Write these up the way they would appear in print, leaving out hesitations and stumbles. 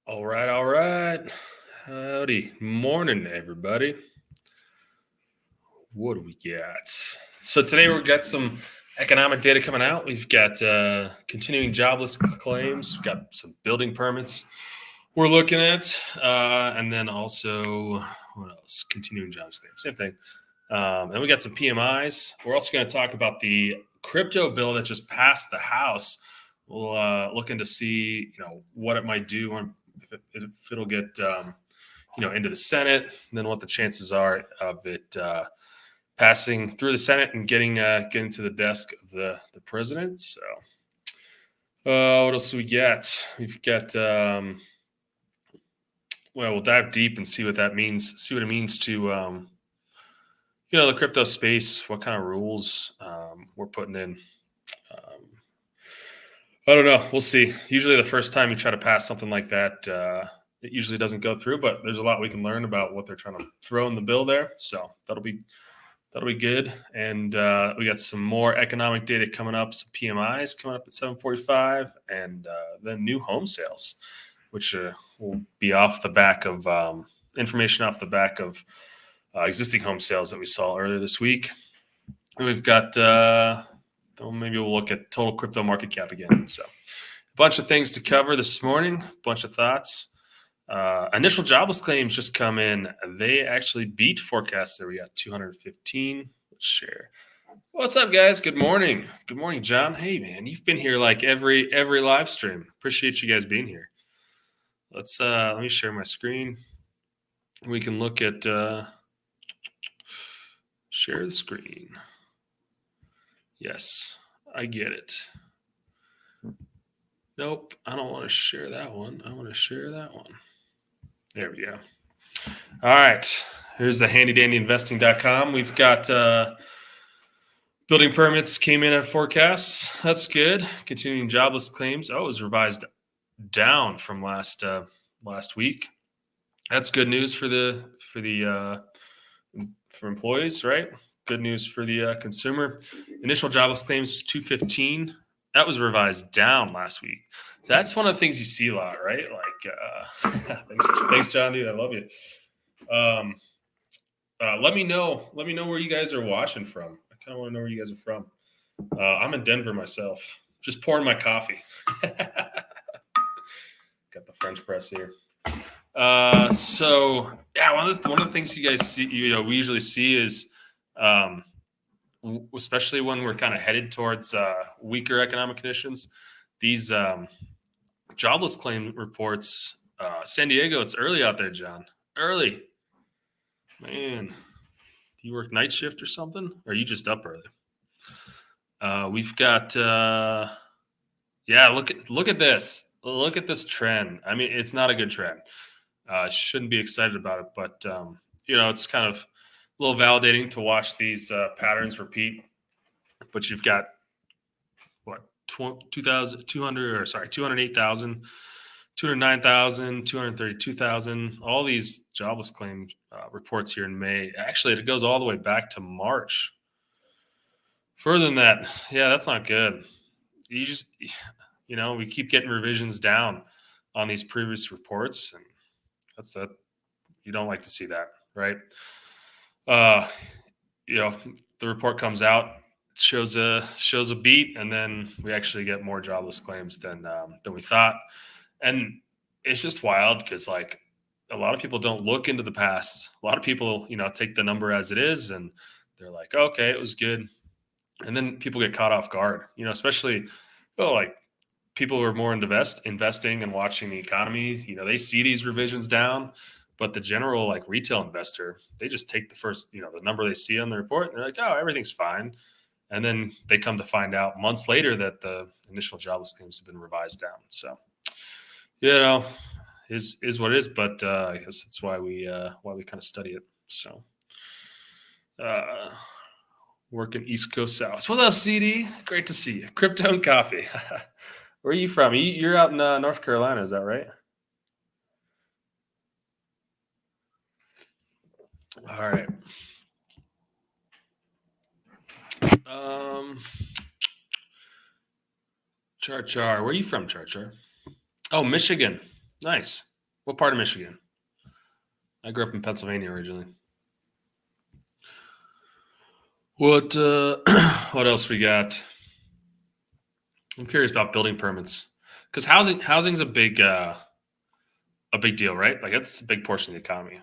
All right, all right. Howdy. Morning, everybody. What do we got? So today we've got some economic data coming out. We've got continuing jobless claims. We've got some building permits we're looking at. And then also, what else? Continuing jobs claims. Same thing. And we got some PMIs. We're also going to talk about the crypto bill that just passed the House. We'll looking to see, what it might do if it'll get, into the Senate, and then what the chances are of it passing through the Senate and getting to the desk of the president. So, what else do we got? We've got. We'll dive deep and see what that means. See what it means to the crypto space. What kind of rules we're putting in. I don't know. We'll see. Usually, the first time you try to pass something like that, it usually doesn't go through. But there's a lot we can learn about what they're trying to throw in the bill there. So that'll be good. And we got some more economic data coming up. Some PMIs coming up at 7:45, and then new home sales, which will be off the back of information off the back of existing home sales that we saw earlier this week. And we've got. Maybe we'll look at total crypto market cap again. So a bunch of things to cover this morning, a bunch of thoughts. Initial jobless claims just come in. They actually beat forecasts. There we got 215. Let's share. What's up, guys? Good morning. Good morning, John. Hey, man, you've been here like every live stream. Appreciate you guys being here. Let me share my screen. We can look at share the screen. Yes, I get it. Nope, I don't want to share that one. I want to share that one. There we go. All right, here's the handydandyinvesting.com. We've got building permits came in at forecasts. That's good. Continuing jobless claims. Oh, it was revised down from last week. That's good news for employees, right? Good news for the consumer. Initial jobless claims was 215. That was revised down last week. So that's one of the things you see a lot, right? Like, thanks, John, dude. I love you. Let me know where you guys are watching from. I kind of want to know where you guys are from. I'm in Denver myself. Just pouring my coffee. Got the French press here. So yeah, one of the things you guys see, we usually see is. Especially when we're kind of headed towards weaker economic conditions, these jobless claim reports, San Diego, it's early out there, John. Early. Man, do you work night shift or something? Or are you just up early? We've got, look at this. Look at this trend. I mean, it's not a good trend. Shouldn't be excited about it, but, it's kind of a little validating to watch these patterns repeat, but you've got 208,000, 209,000, 232,000, all these jobless claim reports here in May. Actually, it goes all the way back to March. Further than that, yeah, that's not good. You just, we keep getting revisions down on these previous reports, and that's that. You don't like to see that, right? The report comes out, shows a beat, and then we actually get more jobless claims than we thought. And it's just wild because like a lot of people don't look into the past. A lot of people, take the number as it is, and they're like, okay, it was good. And then people get caught off guard, especially like people who are more investing and watching the economy. They see these revisions down. But the general like retail investor, they just take the first, the number they see on the report, and they're like, oh, everything's fine. And then they come to find out months later that the initial jobless claims have been revised down. So, is what it is. But I guess that's why we kind of study it. So, working East Coast South. What's up, CD? Great to see you. Crypto and coffee. Where are you from? You're out in North Carolina, is that right? All right. Char. Where are you from, Char? Oh, Michigan. Nice. What part of Michigan? I grew up in Pennsylvania originally. What what else we got? I'm curious about building permits because housing's a big deal, right? Like that's a big portion of the economy.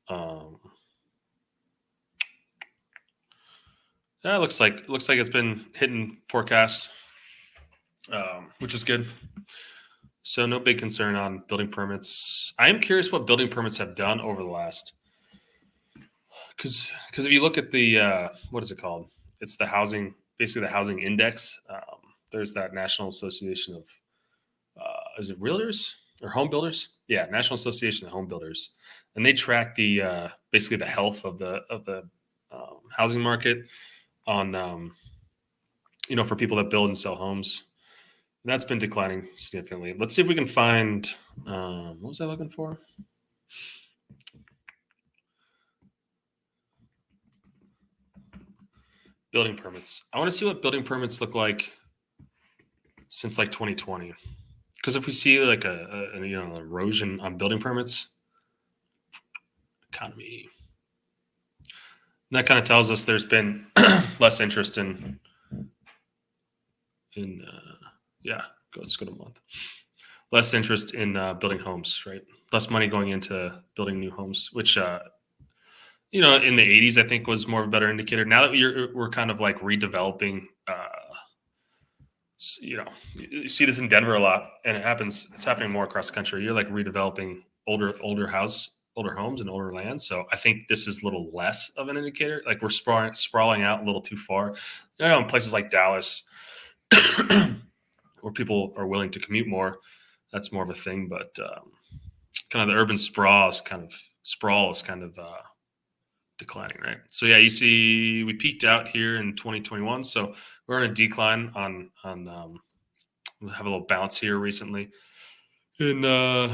Um, yeah, it looks like it's been hitting forecasts, which is good. So no big concern on building permits. I am curious what building permits have done over the last, because if you look at the what is it called? It's the housing, basically the housing index. There's that National Association of is it realtors or home builders? Yeah, National Association of Home Builders, and they track the basically the health of the housing market on for people that build and sell homes. And that's been declining significantly. Let's see if we can find what was I looking for? Building permits. I want to see what building permits look like since like 2020. Because if we see like an erosion on building permits, economy, and that kind of tells us there's been less interest in yeah. Let's go to month. Less interest in building homes, right? Less money going into building new homes, which in the 80s I think was more of a better indicator. Now that we're kind of like redeveloping. You see this in Denver a lot, and it's happening more across the country. You're like redeveloping older homes and older land. So I think this is a little less of an indicator. Like we're sprawling out a little too far. In places like Dallas, where people are willing to commute more, that's more of a thing. But kind of the urban sprawl is kind of declining, right? So yeah, you see we peaked out here in 2021. So we're on a decline on we have a little bounce here recently in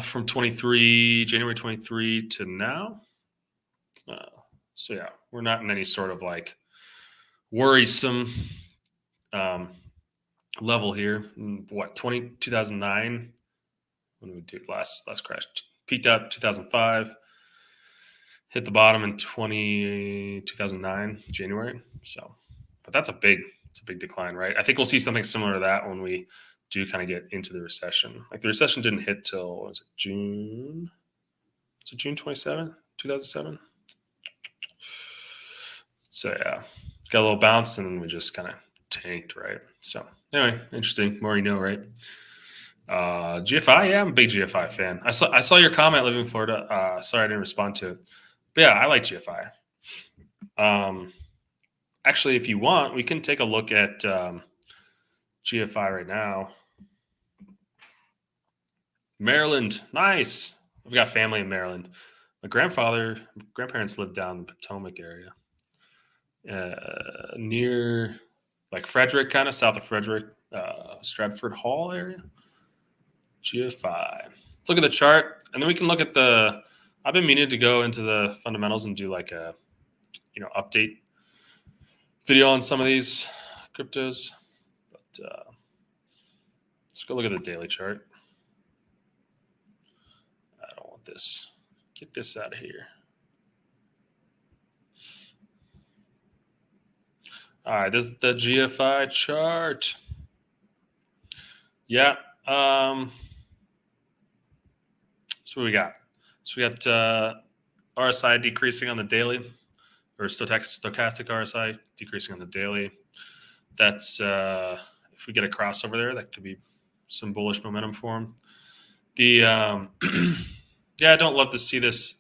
from January 23 to now. So yeah, we're not in any sort of like worrisome level here. What 2009? When did we do last crash? Peaked out 2005. Hit the bottom in 2009 January. So, but it's a big decline, right? I think we'll see something similar to that when we do kind of get into the recession. Like the recession didn't hit till was it June? Was it June 27, 2007? So yeah, got a little bounce and then we just kind of tanked, right? So anyway, interesting. More you know, right? GFI, yeah, I'm a big GFI fan. I saw your comment living in Florida. Sorry I didn't respond to it. But yeah, I like GFI. Actually, if you want, we can take a look at GFI right now. Maryland, nice. I've got family in Maryland. My grandparents lived down in the Potomac area, near like Frederick, kind of south of Frederick, Stratford Hall area. GFI. Let's look at the chart, and then we can look at the. I've been meaning to go into the fundamentals and do like a, update video on some of these cryptos. But let's go look at the daily chart. I don't want this. Get this out of here. All right, this is the GFI chart. Yeah. So what we got? So we got RSI decreasing on the daily, or stochastic RSI decreasing on the daily. That's if we get a crossover there, that could be some bullish momentum for them. The I don't love to see this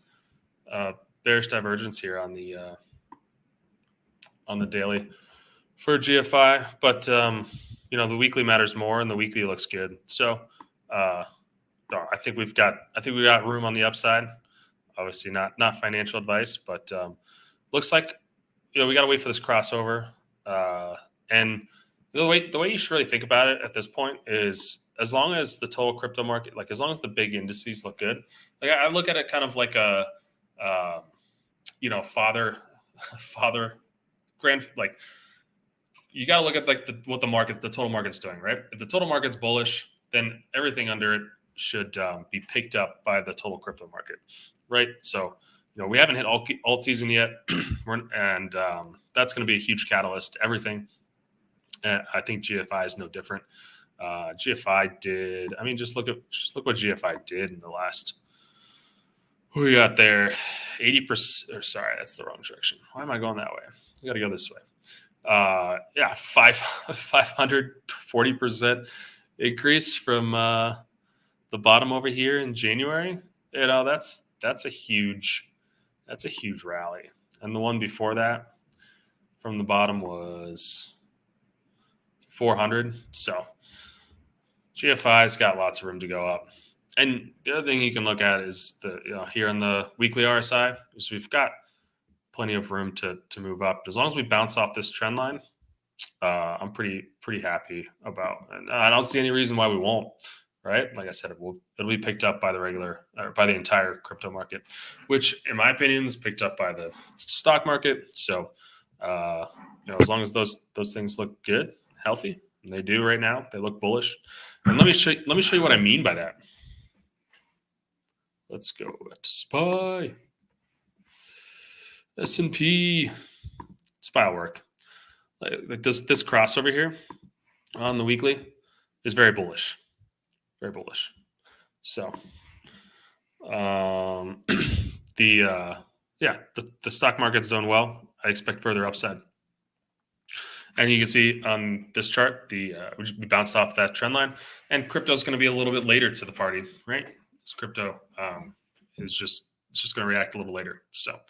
bearish divergence here on the daily for GFI, but the weekly matters more, and the weekly looks good. So I think we've got room on the upside. Obviously, not financial advice, but looks like we got to wait for this crossover. And the way you should really think about it at this point is, as long as the total crypto market, like as long as the big indices look good, like I look at it kind of like a father grand, like you got to look at like what the total market's doing, right? If the total market's bullish, then everything under it should be picked up by the total crypto market, right? So, we haven't hit alt season yet, and that's going to be a huge catalyst to everything. I think GFI is no different. GFI did. I mean, just look what GFI did in the last. Who we got there? 80%. Or sorry, that's the wrong direction. Why am I going that way? I got to go this way. 540% increase from the bottom over here in January. That's a huge rally. And the one before that from the bottom was 400. So GFI's got lots of room to go up. And the other thing you can look at is here on the weekly RSI is we've got plenty of room to move up. As long as we bounce off this trend line, I'm pretty happy about, and I don't see any reason why we won't. Right, like I said, it'll be picked up by the entire crypto market, which, in my opinion, is picked up by the stock market. So, as long as those things look good, healthy, and they do right now, they look bullish. And let me show you what I mean by that. Let's go to SPY. S&P. SPY will work. Like this crossover here on the weekly is very bullish. Very bullish. So the stock market's doing well. I expect further upside. And you can see on this chart, we bounced off that trend line, and crypto is going to be a little bit later to the party, right? This crypto is just going to react a little later. So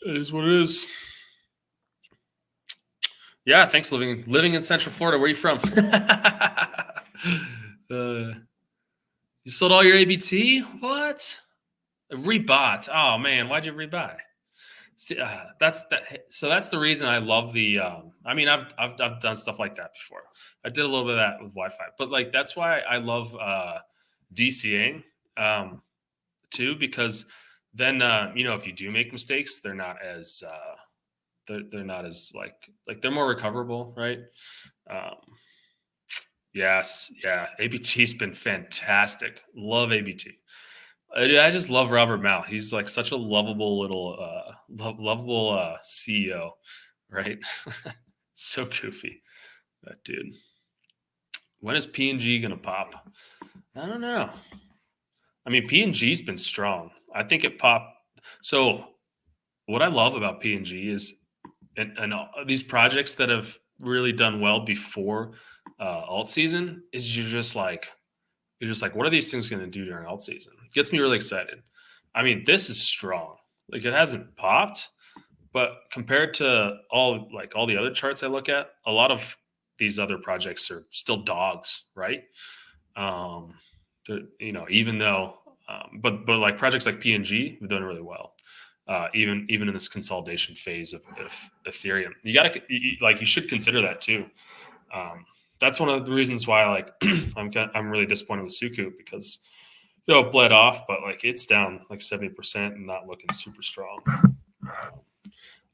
it is what it is. Yeah, thanks. Living in Central Florida. Where are you from? You sold all your ABT? What? Rebought? Oh man, why'd you rebuy? See, that's the reason I love the. I mean, I've done stuff like that before. I did a little bit of that with Wi-Fi, but like that's why I love DCing too, because then if you do make mistakes, they're not as they're not as like they're more recoverable, right? Yes, yeah. ABT's been fantastic. Love ABT. I just love Robert Mao. He's like such a lovable little, lovable CEO, right? So goofy, that dude. When is P&G gonna pop? I don't know. I mean, P&G's been strong. I think it popped. So, what I love about P&G is, and these projects that have really done well before alt season is you're just like, what are these things going to do during alt season? It gets me really excited. I mean, this is strong. Like it hasn't popped, but compared to all the other charts I look at, a lot of these other projects are still dogs, right? Even though, but like projects like P&G have done really well. Even in this consolidation phase of Ethereum, you should consider that too. That's one of the reasons why I'm really disappointed with Suku, because it bled off, but like it's down like 70% and not looking super strong.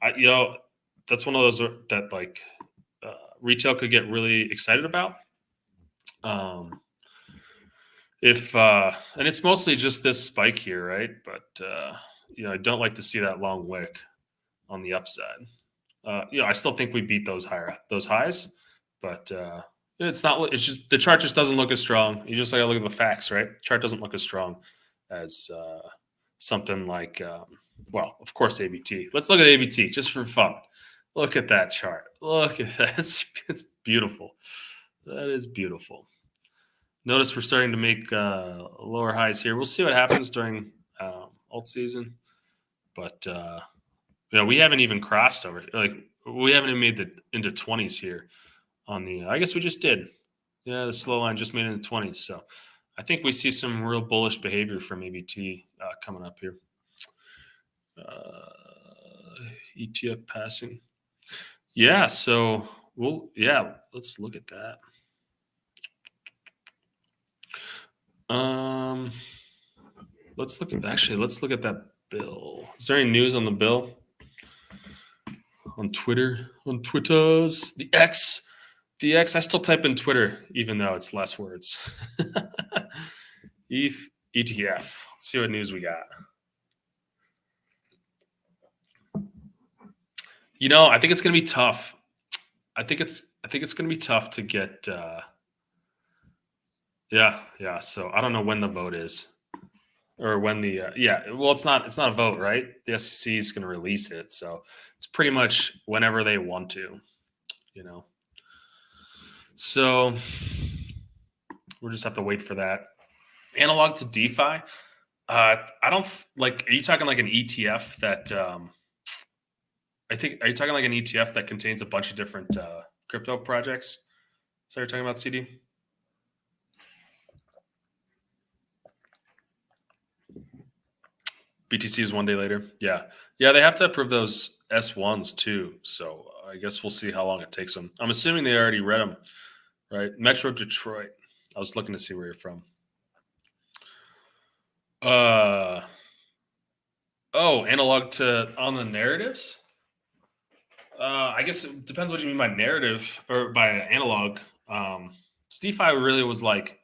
That's one of those that retail could get really excited about. And it's mostly just this spike here, right? But I don't like to see that long wick on the upside. I still think we beat those highs, but it's not. It's just the chart just doesn't look as strong. You just gotta look at the facts, right? The chart doesn't look as strong as something like, of course, ABT. Let's look at ABT just for fun. Look at that chart. Look at that. It's beautiful. That is beautiful. Notice we're starting to make lower highs here. We'll see what happens during alt season, but we haven't even crossed over. We haven't even made into 20s here on the. I guess we just did. Yeah, the slow line just made it into 20s. So I think we see some real bullish behavior from ABT coming up here. ETF passing. Yeah. So let's look at that. Let's look at that bill. Is there any news on the bill? On Twitter, on Twitters, the X. I still type in Twitter, even though it's less words. ETH ETF. Let's see what news we got. I think it's going to be tough. I think it's going to be tough to get. Yeah. So I don't know when the vote is, or when the yeah. Well, it's not a vote, right? The SEC is going to release it, so it's pretty much whenever they want to. You know. So we'll just have to wait for that. Analog to DeFi. I don't like. Are you talking like an ETF that? I think. Are you talking like an ETF that contains a bunch of different crypto projects? So you're talking about CD? BTC is 1 day later. Yeah. They have to approve those S1s too. So I guess we'll see how long it takes them. I'm assuming they already read them, right? Metro Detroit. I was looking to see where you're from. Uh oh, analog to on the narratives. I guess it depends what you mean by narrative or by analog. Um, DeFi really was like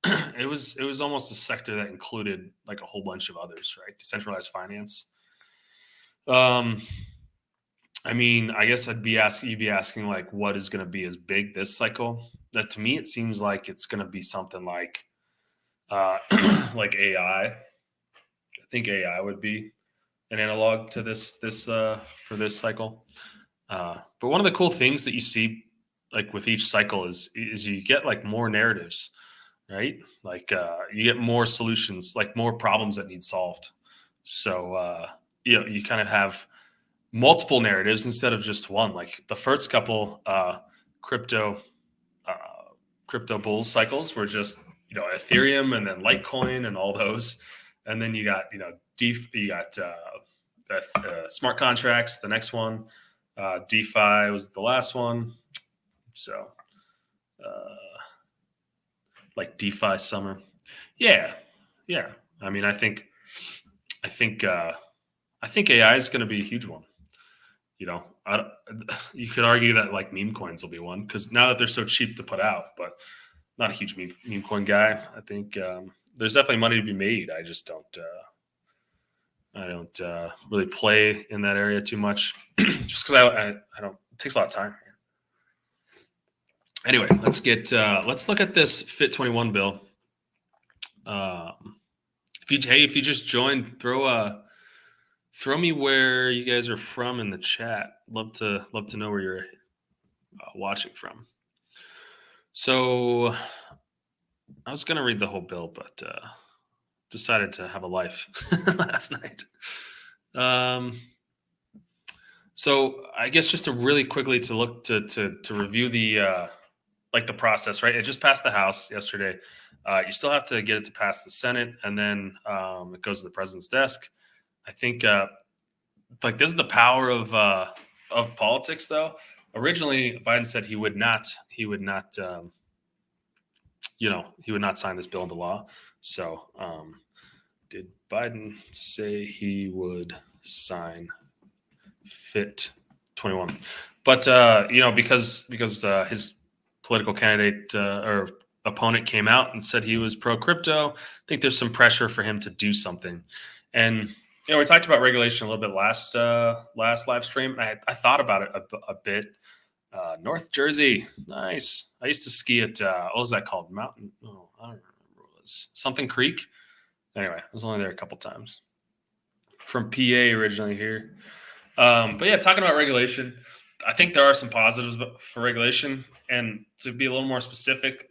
it was almost a sector that included like a whole bunch of others, right? Decentralized finance. Um, I mean, I guess you'd be asking like what is going to be as big this cycle. That to me, it seems like it's going to be something like like AI. I think AI would be an analog to this for this cycle. But one of the cool things that you see like with each cycle is you get like more narratives, right? Like you get more solutions, like more problems that need solved. So you kind of have multiple narratives instead of just one. Like the first couple crypto uh, crypto bull cycles were just Ethereum and then Litecoin and all those, and then you got you got smart contracts. The next one, DeFi was the last one. So like DeFi summer, yeah, yeah. I mean, I think I think AI is going to be a huge one. You could argue that like meme coins will be one because now that they're so cheap to put out, but not a huge meme coin guy. I think there's definitely money to be made. I just don't. I don't really play in that area too much, just because I don't. It takes a lot of time. Anyway, let's look at this Fit 21 bill. If you just joined, throw me where you guys are from in the chat. Love to know where you're watching from. So I was gonna read the whole bill, but decided to have a life last night. So I guess just to really quickly to look to review the like the process, right? It just passed the House yesterday. You still have to get it to pass the Senate, and then it goes to the president's desk. I think like this is the power of politics, though. Originally, Biden said he would not he would not sign this bill into law. So did Biden say he would sign Fit 21? But because his political candidate or opponent came out and said he was pro crypto, I think there's some pressure for him to do something. And we talked about regulation a little bit last live stream. I thought about it a bit. North Jersey, nice. I used to ski at what was that called? Mountain? Oh, I don't remember what it was. Something Creek. Anyway, I was only there a couple times. From PA originally here. But yeah, talking about regulation, I think there are some positives for regulation, and to be a little more specific,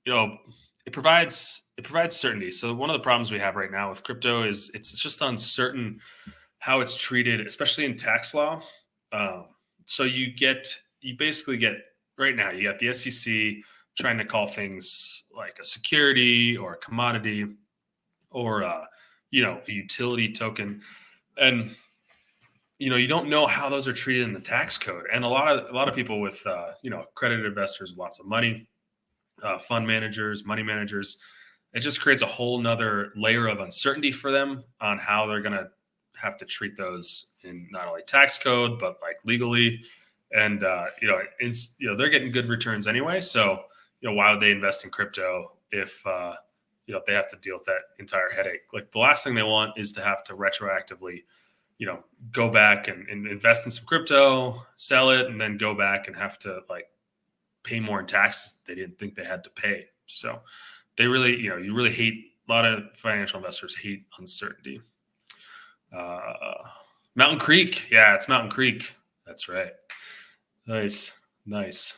it provides certainty. So one of the problems we have right now with crypto is it's just uncertain how it's treated, especially in tax law. So you basically get right now you got the SEC trying to call things like a security or a commodity or a utility token, and you don't know how those are treated in the tax code. And a lot of people with accredited investors with lots of money, fund managers, money managers, it just creates a whole nother layer of uncertainty for them on how they're going to have to treat those in not only tax code but like legally. And they're getting good returns anyway. So why would they invest in crypto if they have to deal with that entire headache. Like the last thing they want is to have to retroactively go back and invest in some crypto, sell it, and then go back and have to like pay more in taxes they didn't think they had to pay. So they really, you really hate, a lot of financial investors hate uncertainty. Mountain Creek. Yeah, it's Mountain Creek. That's right. Nice. Nice.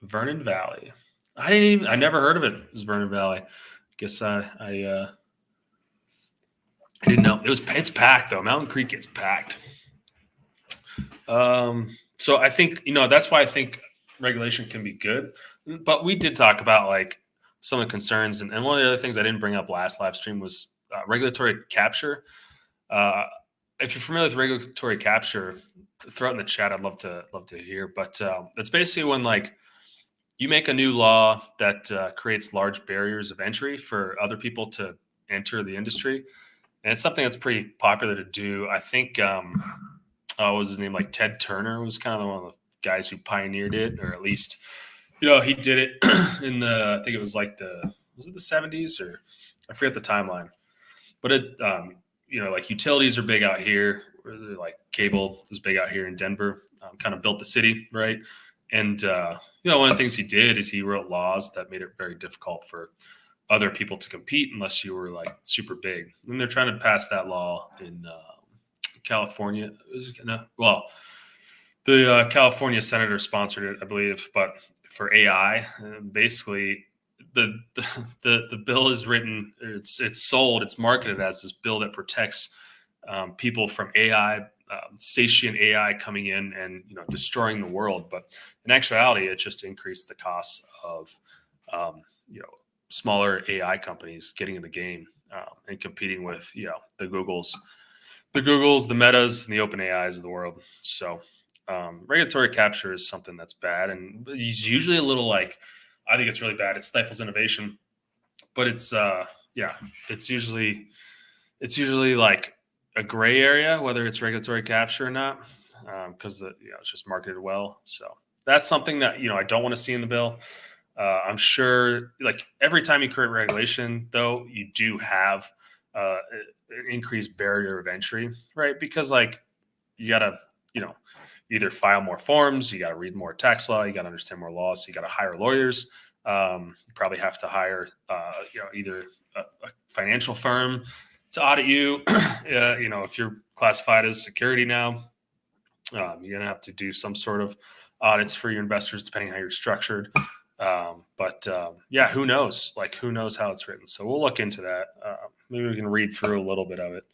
Vernon Valley. I never heard of it as Vernon Valley. Guess I didn't know. It's packed though. Mountain Creek gets packed. So I think, that's why I think regulation can be good. But we did talk about like some of the concerns. And one of the other things I didn't bring up last live stream was regulatory capture. If you're familiar with regulatory capture, throw it in the chat. I'd love to hear. But it's basically when like you make a new law that creates large barriers of entry for other people to enter the industry. And it's something that's pretty popular to do. I think, what was his name? Like Ted Turner was kind of one of the guys who pioneered it, or at least, he did it in I think it was like was it the 70s, or I forget the timeline. But it, like utilities are big out here. Like cable is big out here in Denver. Kind of built the city, right? And one of the things he did is he wrote laws that made it very difficult for other people to compete unless you were like super big. And they're trying to pass that law in California. The California senator sponsored it, I believe, but for AI, basically the bill is written. It's sold. It's marketed as this bill that protects people from AI, sentient AI coming in and destroying the world. But in actuality, it just increased the costs of smaller AI companies getting in the game and competing with the Googles, the Metas, and the Open AIs of the world. So regulatory capture is something that's bad, and it's usually a little like, I think it's really bad. It stifles innovation, but it's usually like a gray area whether it's regulatory capture or not, because it's just marketed well. So that's something that I don't want to see in the bill. I'm sure, like every time you create regulation, though, you do have an increased barrier of entry, right? Because like you gotta, either file more forms, you gotta read more tax law, you gotta understand more laws, so you gotta hire lawyers. You probably have to hire, either a financial firm to audit you. If you're classified as security now, you're gonna have to do some sort of audits for your investors, depending on how you're structured. Who knows? Like, who knows how it's written? So we'll look into that. Maybe we can read through a little bit of it.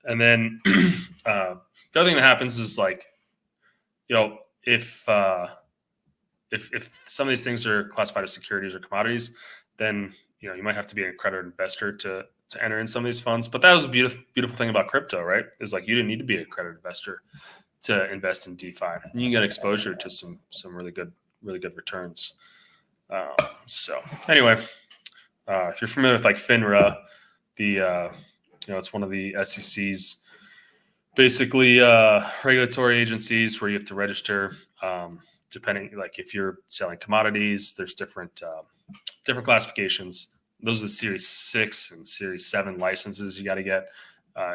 And then the other thing that happens is like, if some of these things are classified as securities or commodities, then you might have to be an accredited investor to enter in some of these funds. But that was a beautiful thing about crypto, right? Is like you didn't need to be an accredited investor to invest in DeFi. You can get exposure to some really good returns. So anyway, if you're familiar with like FINRA, it's one of the SEC's basically regulatory agencies where you have to register. Depending, like if you're selling commodities, there's different classifications. Those are the Series 6 and Series 7 licenses you got to get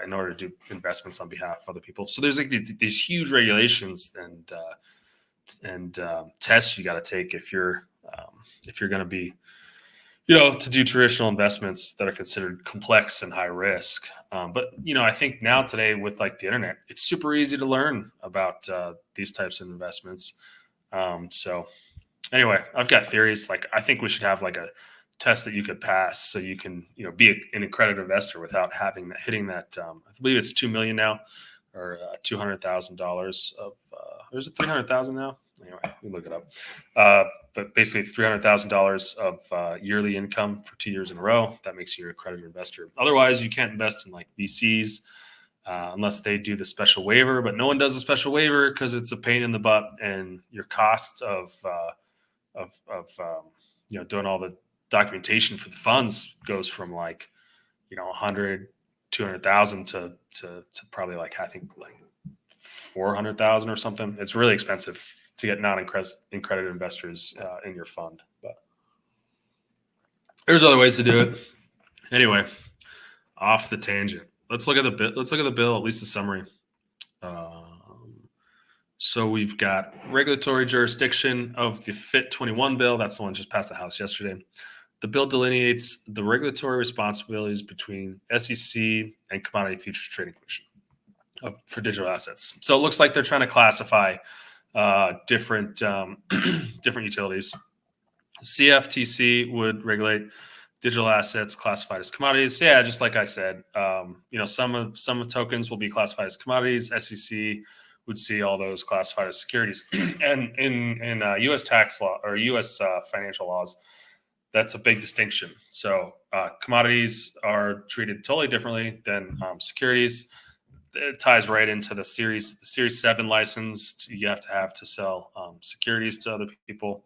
in order to do investments on behalf of other people. So there's like these huge regulations and tests you got to take if you're going to be, to do traditional investments that are considered complex and high risk. But I think now today with like the internet, it's super easy to learn about these types of investments. So anyway, I've got theories. Like I think we should have like a test that you could pass so you can, be an accredited investor without hitting that. I believe it's 2 million now, or $200,000 of, or is it 300,000 now? Anyway, we look it up. But basically $300,000 of yearly income for 2 years in a row. That makes you an accredited investor. Otherwise, you can't invest in like VCs unless they do the special waiver. But no one does a special waiver because it's a pain in the butt, and your cost of doing all the documentation for the funds goes from like 100, 200,000 to probably like I think like 400,000 or something. It's really expensive to get non-accredited investors in your fund. But There's other ways to do it. Anyway, off the tangent. Let's look at the bill. Let's look at the bill, at least the summary. So we've got regulatory jurisdiction of the FIT 21 bill. That's the one just passed the House yesterday. The bill delineates the regulatory responsibilities between SEC and Commodity Futures Trading Commission for digital assets. So it looks like they're trying to classify different different utilities. CFTC would regulate digital assets classified as commodities. Yeah, just like I said, some tokens will be classified as commodities. SEC would see all those classified as securities. And in U.S. tax law or U.S. Financial laws, that's a big distinction. So commodities are treated totally differently than securities. It ties right into the Series 7 license you have to sell securities to other people.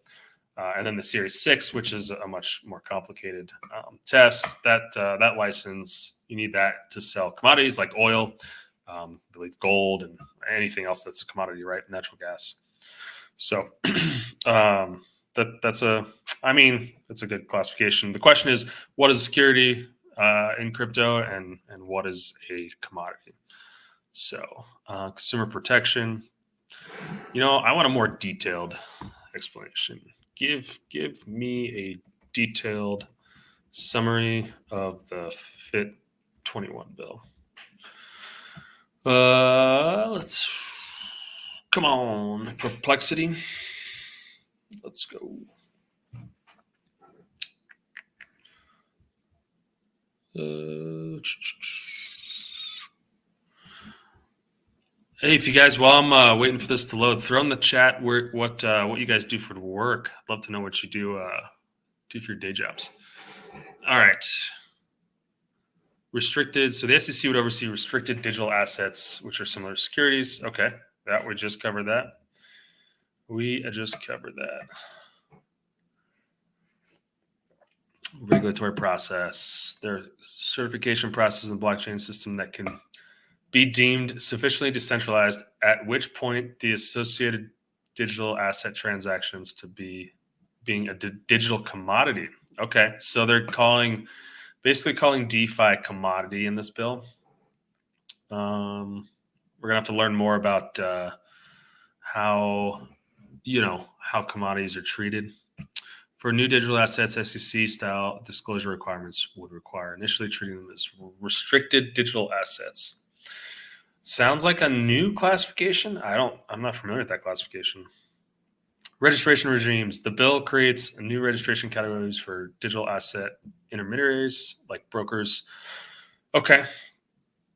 And then the Series 6, which is a much more complicated test, that license, you need that to sell commodities like oil, I believe gold, and anything else that's a commodity, right? Natural gas. So that's a good classification. The question is, what is a security in crypto, and what is a commodity? So consumer protection. I want a more detailed explanation. Give me a detailed summary of the FIT 21 bill. Come on, Perplexity. Let's go. Hey, if you guys, while I'm waiting for this to load, throw in the chat what you guys do for work. I'd love to know what you do for your day jobs. All right. Restricted. So the SEC would oversee restricted digital assets, which are similar to securities. Okay, we just covered that. Regulatory process. Their certification process in the blockchain system that can be deemed sufficiently decentralized, at which point the associated digital asset transactions to being a digital commodity. Okay, so they're basically calling DeFi commodity in this bill. We're gonna have to learn more about how commodities are treated. For new digital assets, SEC-style disclosure requirements would require initially treating them as restricted digital assets. Sounds like a new classification. I'm not familiar with that classification. Registration regimes. The bill creates new registration categories for digital asset intermediaries like brokers. Okay.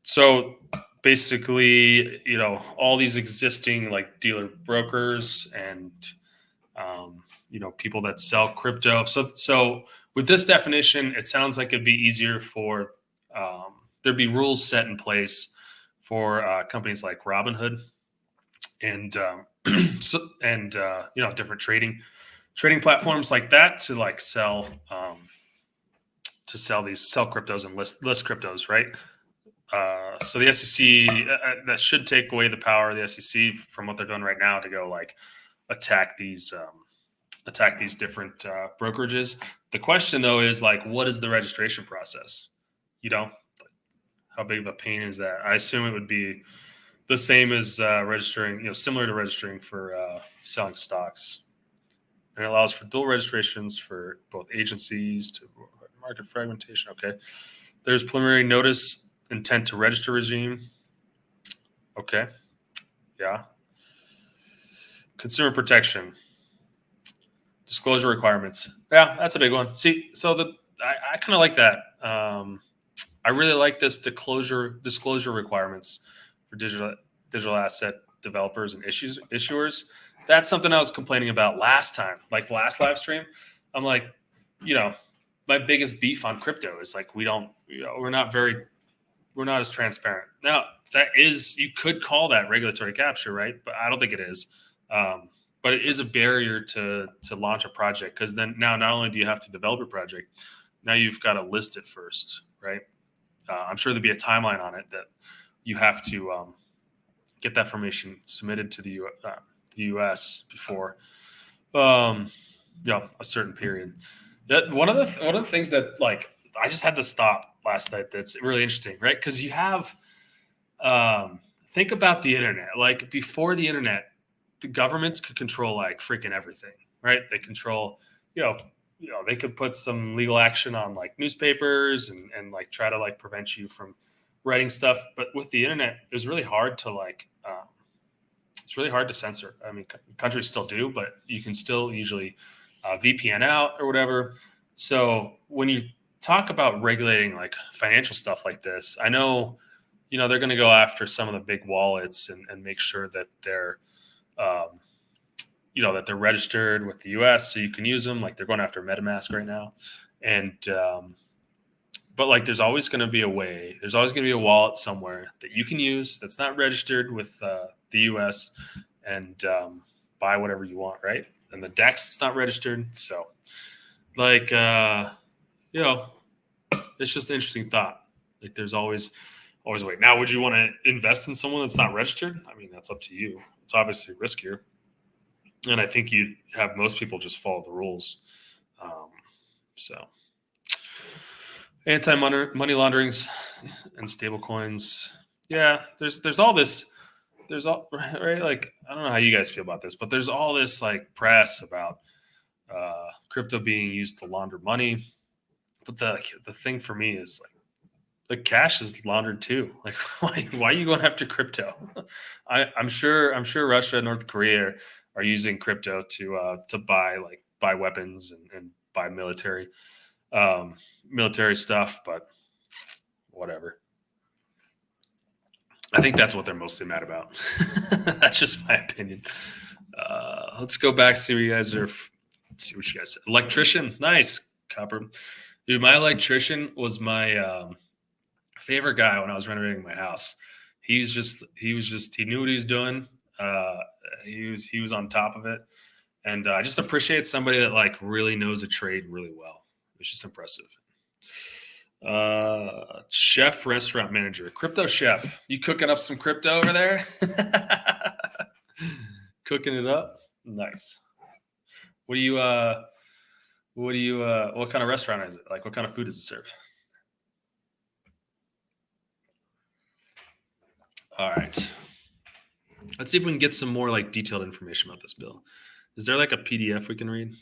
So basically, all these existing like dealer brokers and people that sell crypto. So with this definition, it sounds like it'd be easier for there'd be rules set in place for companies like Robinhood and different trading platforms like that to like sell cryptos and list cryptos, right? So the SEC that should take away the power of the SEC from what they're doing right now to go like attack these different brokerages. The question though is like, what is the registration process? How big of a pain is that? I assume it would be the same as registering, similar to registering for selling stocks. And it allows for dual registrations for both agencies to market fragmentation. Okay. There's preliminary notice intent to register regime. Okay. Yeah. Consumer protection. Disclosure requirements. Yeah, that's a big one. See, so I kind of like that. I really like this disclosure requirements for digital asset developers and issuers. That's something I was complaining about last time, like last live stream. I'm like, my biggest beef on crypto is like we're not as transparent. Now you could call that regulatory capture, right? But I don't think it is. But it is a barrier to launch a project because then now not only do you have to develop a project, now you've got to list it first, right? I'm sure there'd be a timeline on it that you have to get that information submitted to the U.S. before a certain period. One of the things that like I just had to stop last night. That's really interesting, right? Because you have think about the internet. Like before the internet, the governments could control like freaking everything, right? They control, you know, they could put some legal action on like newspapers and like try to like prevent you from writing stuff. But with the internet, it was really hard to like it's really hard to censor. I mean, countries still do, but you can still usually VPN out or whatever. So when you talk about regulating like financial stuff like this, I know, they're going to go after some of the big wallets and make sure that um, that they're registered with the U.S. so you can use them. Like they're going after MetaMask right now, and but like there's always going to be a way. There's always going to be a wallet somewhere that you can use that's not registered with the U.S. and buy whatever you want, right? And the DEX is not registered, so like you know, it's just an interesting thought. Like there's always a way. Now, would you want to invest in someone that's not registered? I mean, that's up to you. It's obviously riskier, and I think you have most people just follow the rules. Um, so anti money launderings and stable coins. Yeah, there's all this. There's all right. Like I don't know how you guys feel about this, but there's all this like press about crypto being used to launder money. But the thing for me is like cash is laundered too. Like why are you going after crypto? I'm sure Russia and North Korea are using crypto to buy weapons and buy military stuff, but whatever. I think that's what they're mostly mad about. That's just my opinion. Let's go back, see what you guys are. See what you guys said. Electrician, nice copper. Dude, my electrician was my favorite guy when I was renovating my house. He knew what he was doing. Uh, he was on top of it, and I just appreciate somebody that like really knows a trade really well. It's just impressive. Chef, restaurant manager, crypto chef. You cooking up some crypto over there? Cooking it up. Nice. What do you what kind of restaurant is it? Like what kind of food does it serve? All right. Let's see if we can get some more like detailed information about this bill. Is there like a PDF we can read?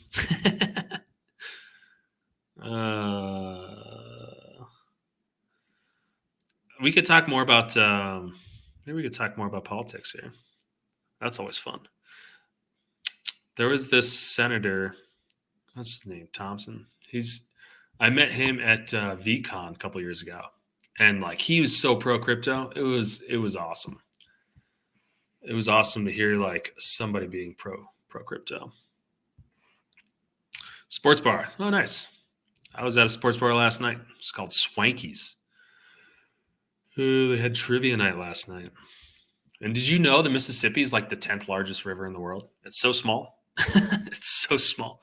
We could talk more about maybe we could talk more about politics here. That's always fun. There was this senator, what's his name? Thompson. I met him at VCon a couple years ago, and like he was so pro crypto. It was awesome. It was awesome to hear like somebody being pro crypto. Sports bar. Oh, nice. I was at a sports bar last night. It's called Swanky's. They had trivia night last night. And did you know the Mississippi is like the 10th largest river in the world? It's so small. It's so small.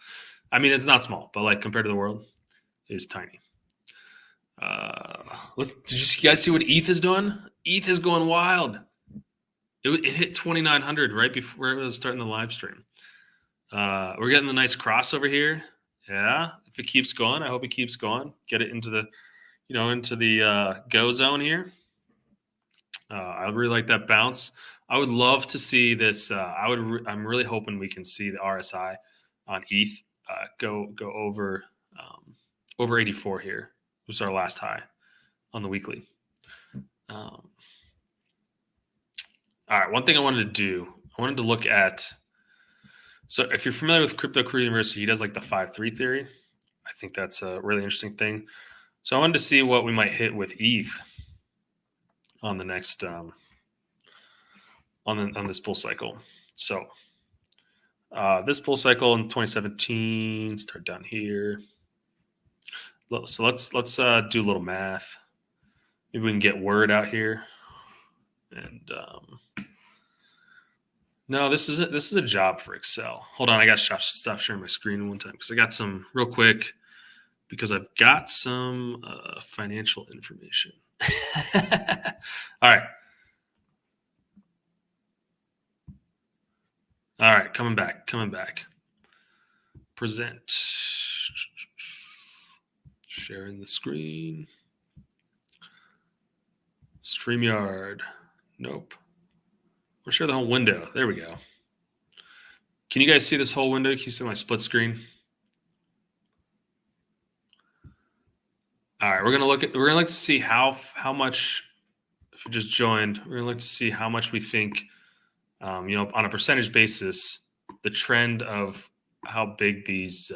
I mean, it's not small, but like compared to the world, it's tiny. Did you guys see what ETH is doing? ETH is going wild. It hit 2,900 right before it was starting the live stream. We're getting the nice crossover here. Yeah, if it keeps going, I hope it keeps going. Get it into the go zone here. I really like that bounce. I would love to see this. I'm really hoping we can see the RSI on ETH go over 84 here. It was our last high on the weekly. All right, one thing I wanted to look at. So if you're familiar with Crypto Career University, he does like the 5-3 theory. I think that's a really interesting thing. So I wanted to see what we might hit with ETH on the next on this bull cycle. So this bull cycle in 2017 start down here. So let's do a little math. Maybe we can get word out here. And no, this is a job for Excel. Hold on, I got to stop sharing my screen one time because I got some real quick because I've got some financial information. All right. All right, coming back. Present. Sharing the screen. StreamYard. Nope. I'll share the whole window. There we go. Can you guys see this whole window? Can you see my split screen? All right, we're gonna like to see how much, if you just joined, we're gonna like to see how much we think, on a percentage basis, the trend of how big these,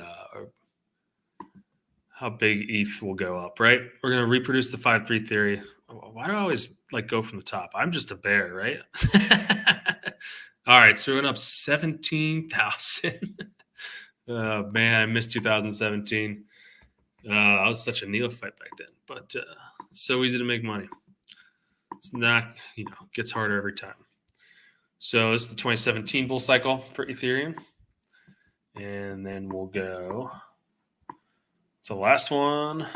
how big ETH will go up, right? We're gonna reproduce the 5-3 theory. Why do I always like go from the top? I'm just a bear, right? All right, so we went up 17,000. Man, I missed 2017. I was such a neophyte back then, but so easy to make money. It's not, gets harder every time. So this is the 2017 bull cycle for Ethereum. And then we'll go to the last one.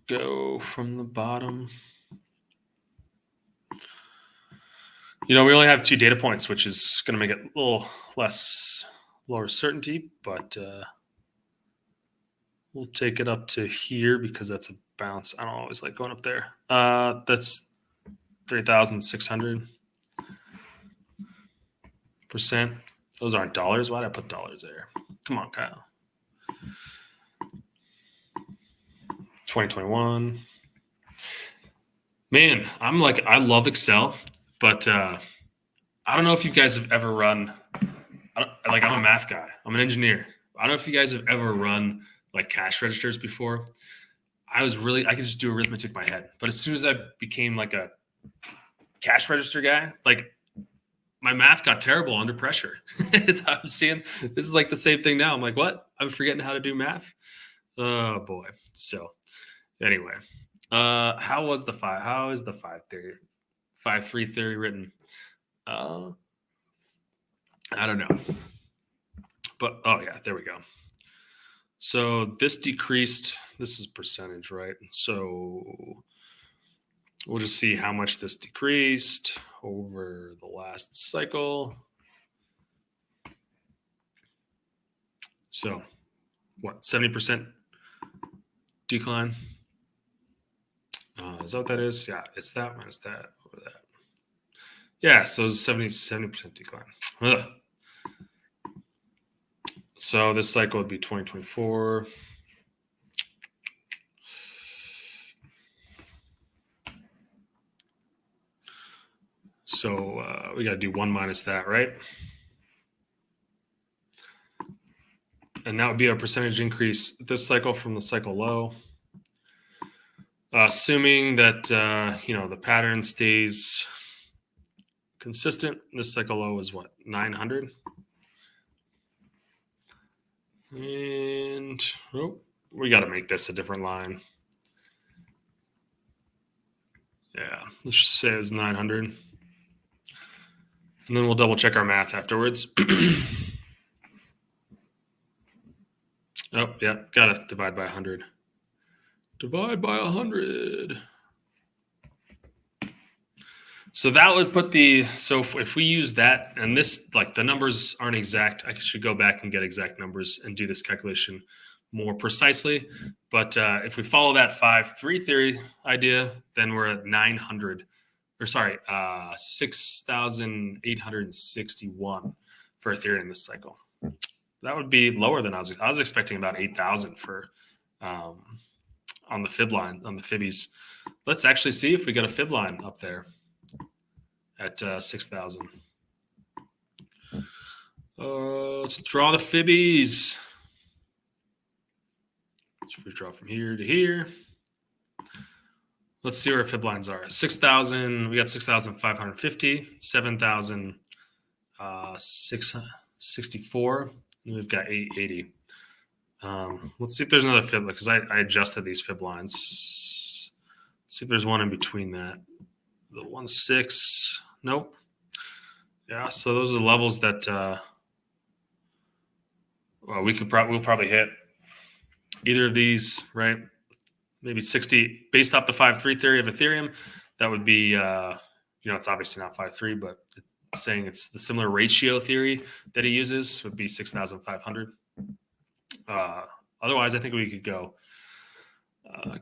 Go from the bottom. We only have 2 data points, which is going to make it a little lower certainty, but we'll take it up to here because that's a bounce. I don't always like going up there. That's 3,600%. Those aren't dollars. Why did I put dollars there? Come on, Kyle. 2021. Man, I love Excel, but I don't know if you guys have ever run. I'm a math guy. I'm an engineer. I don't know if you guys have ever run like cash registers before. I could just do arithmetic in my head. But as soon as I became like a cash register guy, like my math got terrible under pressure. I'm seeing this is like the same thing now. I'm like, what? I'm forgetting how to do math. Oh boy. So anyway, how is the 5-3 theory written? I don't know. But oh yeah, there we go. So this decreased. This is percentage, right? So we'll just see how much this decreased over the last cycle. So what, 70% decline? Is that what that is? Yeah, it's that minus that over that. Yeah, so it's 70% decline. Ugh. So this cycle would be 2024. So we got to do 1 minus that, right? And that would be a percentage increase this cycle from the cycle low. Assuming that, the pattern stays consistent, this cycle low is what, 900? And we got to make this a different line. Yeah, let's just say it was 900. And then we'll double check our math afterwards. Oh, yeah, got to divide by 100. Divide by 100. So that would put so if we use that, and this, like the numbers aren't exact, I should go back and get exact numbers and do this calculation more precisely. But if we follow that 5-3 theory idea, then we're at 6,861 for Ethereum this cycle. That would be lower than I was expecting about 8,000 for on the fib line, on the fibbies. Let's actually see if we got a fib line up there at 6,000. Let's draw the fibbies. Let's draw from here to here. Let's see where our fib lines are. 6,000. We got 6,550. 7,664. We've got 880. Let's see if there's another fib, because I adjusted these fib lines. Let's see if there's one in between that. The 1.6. Nope. Yeah, so those are the levels that we'll probably hit either of these, right? Maybe 60 based off the 5-3 theory of Ethereum. That would be it's obviously not 5-3, but it's saying it's the similar ratio theory that he uses would be 6,500. Otherwise, I think we could go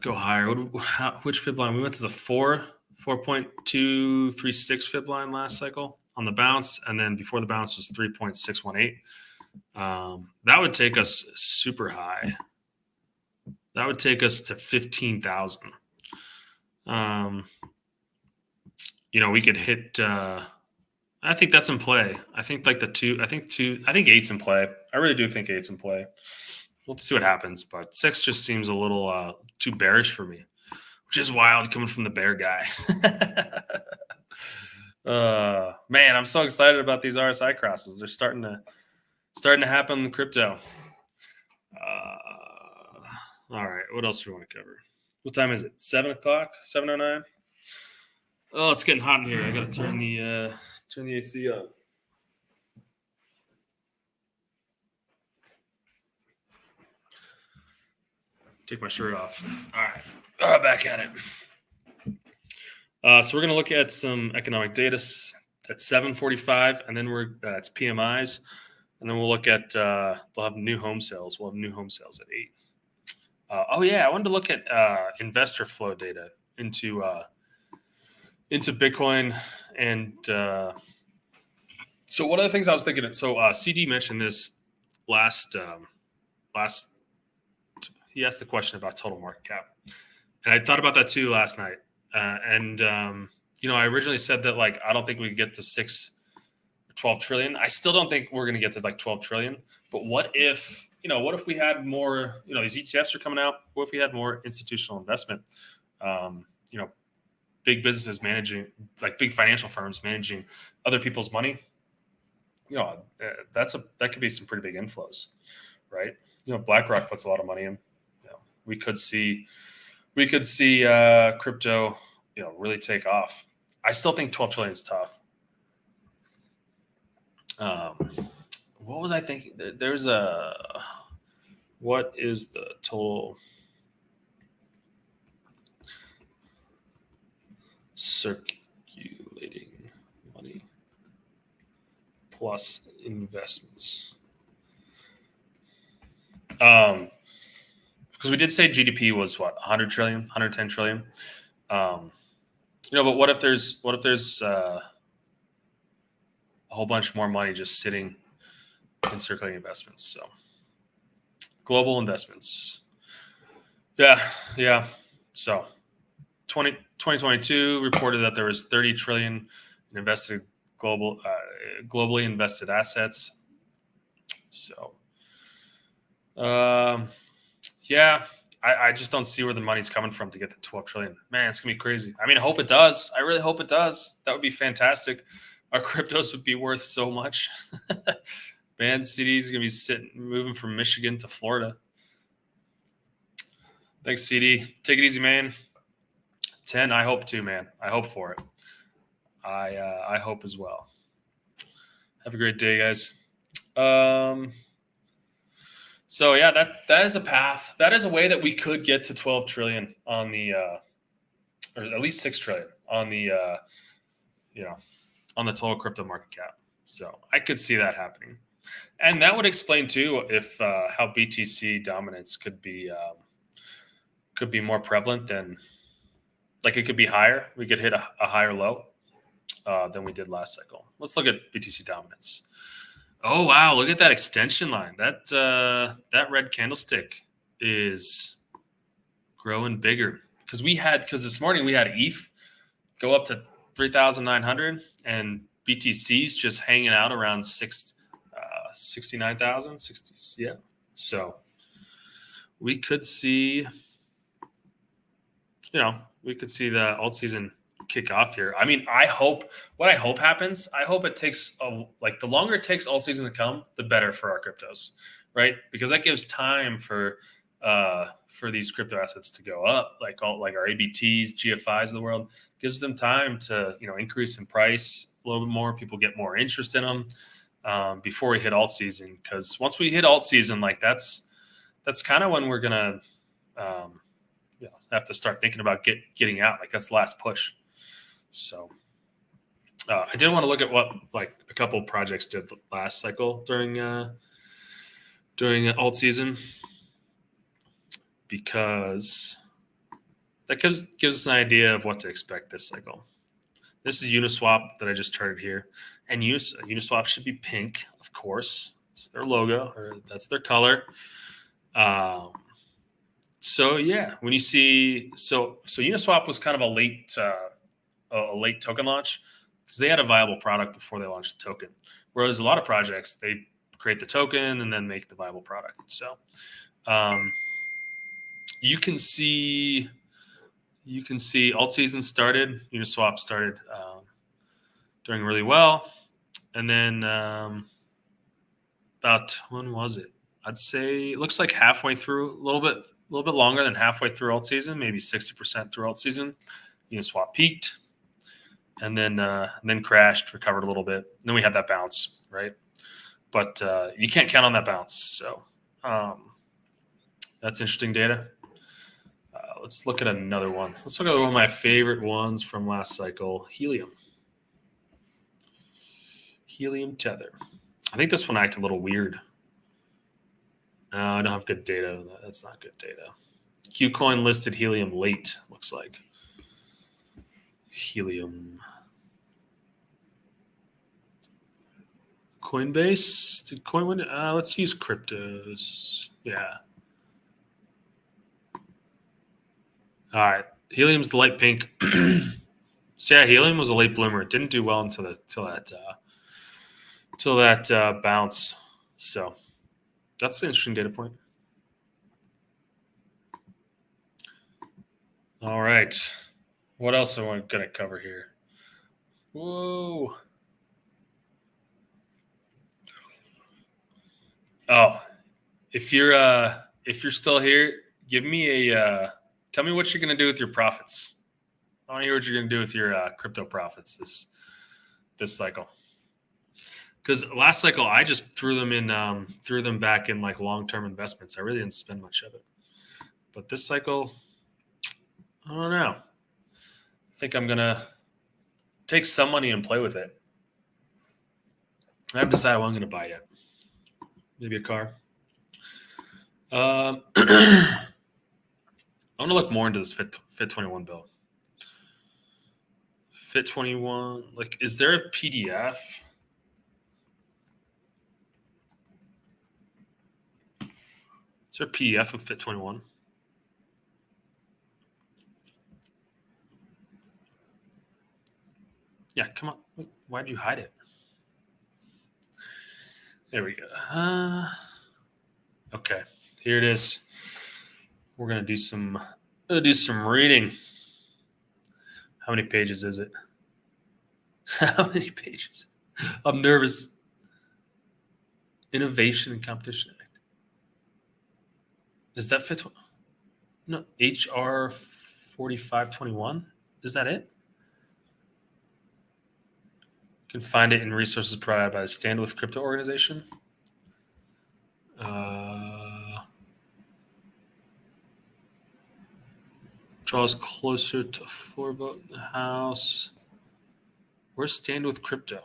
higher. Which fib line? We went to the 4.236 fib line last cycle on the bounce, and then before the bounce was 3.618. That would take us super high. That would take us to 15,000. We could hit. I think that's in play. I think like the two. I think eight's in play. I really do think eight's in play. We'll see what happens, but 6 just seems a little too bearish for me, which is wild coming from the bear guy. Man, I'm so excited about these RSI crosses. They're starting to happen in crypto. All right, what else do we want to cover? What time is it? 7 o'clock? 7:09? Oh, it's getting hot in here. I got to turn the AC on. Take my shirt off. All right, back at it. So we're going to look at some economic data at 7:45, and then it's PMIs, and then we'll look at we'll have new home sales. We'll have new home sales at 8. I wanted to look at investor flow data into Bitcoin, and so one of the things I was thinking. So CD mentioned this last. He asked the question about total market cap, and I thought about that too last night. I originally said that I don't think we could get to 6 or 12 trillion. I still don't think we're going to get to 12 trillion. But what if we had more? These ETFs are coming out. What if we had more institutional investment? Big businesses managing, big financial firms managing other people's money. That could be some pretty big inflows, right? BlackRock puts a lot of money in. We could see crypto, really take off. I still think 12 trillion is tough. What was I thinking? What is the total circulating money plus investments? Because we did say GDP was 100 trillion, 110 trillion. But what if there's a whole bunch more money just sitting in circulating investments? So global investments. Yeah. So 2022 reported that there was 30 trillion in globally invested assets. So, I just don't see where the money's coming from to get to 12 trillion. Man, it's going to be crazy. I mean, I hope it does. I really hope it does. That would be fantastic. Our cryptos would be worth so much. Man, CDs are going to be moving from Michigan to Florida. Thanks, CD. Take it easy, man. 10, I hope too, man. I hope for it. I hope as well. Have a great day, guys. So yeah, that is a path. That is a way that we could get to 12 trillion on the, or at least 6 trillion on the, on the total crypto market cap. So I could see that happening, and that would explain too if how BTC dominance could be more prevalent than, it could be higher. We could hit a higher low than we did last cycle. Let's look at BTC dominance. Oh, wow. Look at that extension line. That red candlestick is growing bigger because this morning we had ETH go up to 3,900 and BTC's just hanging out around 69,000, 60. Yeah. So we could see, the alt season kick off here. I mean, what I hope happens, I hope it takes the longer it takes all season to come, the better for our cryptos, right? Because that gives time for these crypto assets to go up, like our ABTs, GFIs of the world, gives them time to, increase in price a little bit more. People get more interest in them before we hit alt season. Because once we hit alt season, that's kind of when we're gonna have to start thinking about getting out. That's the last push. So I did want to look at what a couple projects did last cycle during alt season. because that gives us an idea of what to expect this cycle. This is Uniswap that I just charted here. And Uniswap should be pink, of course. It's their logo, or that's their color. So yeah, when you see so Uniswap was kind of a late token launch because they had a viable product before they launched the token. Whereas a lot of projects, they create the token and then make the viable product. So you can see alt season started, Uniswap started doing really well, and then about when was it? I'd say it looks like halfway through, a little bit longer than halfway through alt season, maybe 60% through alt season. Uniswap peaked, and then crashed, recovered a little bit. Then we had that bounce, right? But you can't count on that bounce. So that's interesting data. Let's look at another one. Let's look at one of my favorite ones from last cycle, Helium. Helium Tether. I think this one acted a little weird. I don't have good data. That's not good data. Qcoin listed Helium late, looks like. Helium. Coinbase? Did Coin? Let's use cryptos. Yeah. All right. Helium's the light pink. So yeah, Helium was a late bloomer. It didn't do well until that bounce. So that's an interesting data point. All right. What else am I going to cover here? Whoa. Oh, if you're still here, give me tell me what you're going to do with your profits. I want to hear what you're going to do with your crypto profits this cycle. Because last cycle I just threw them back in like long-term investments. I really didn't spend much of it. But this cycle, I don't know. I think I'm gonna take some money and play with it. I haven't decided what I'm gonna buy yet. Maybe a car. I want to look more into this Fit21 bill. Fit21, like, is there a PDF? Is there a PDF of Fit21? Yeah, come on. Why'd you hide it? There we go. Okay, here it is. We're gonna do some reading. How many pages is it? How many pages? I'm nervous. Innovation and Competition Act. Is that Fit? No, HR 4521. Is that it? You can find it in resources provided by the Stand With Crypto organization. Draws closer to floor vote in the House. Where's Stand With Crypto?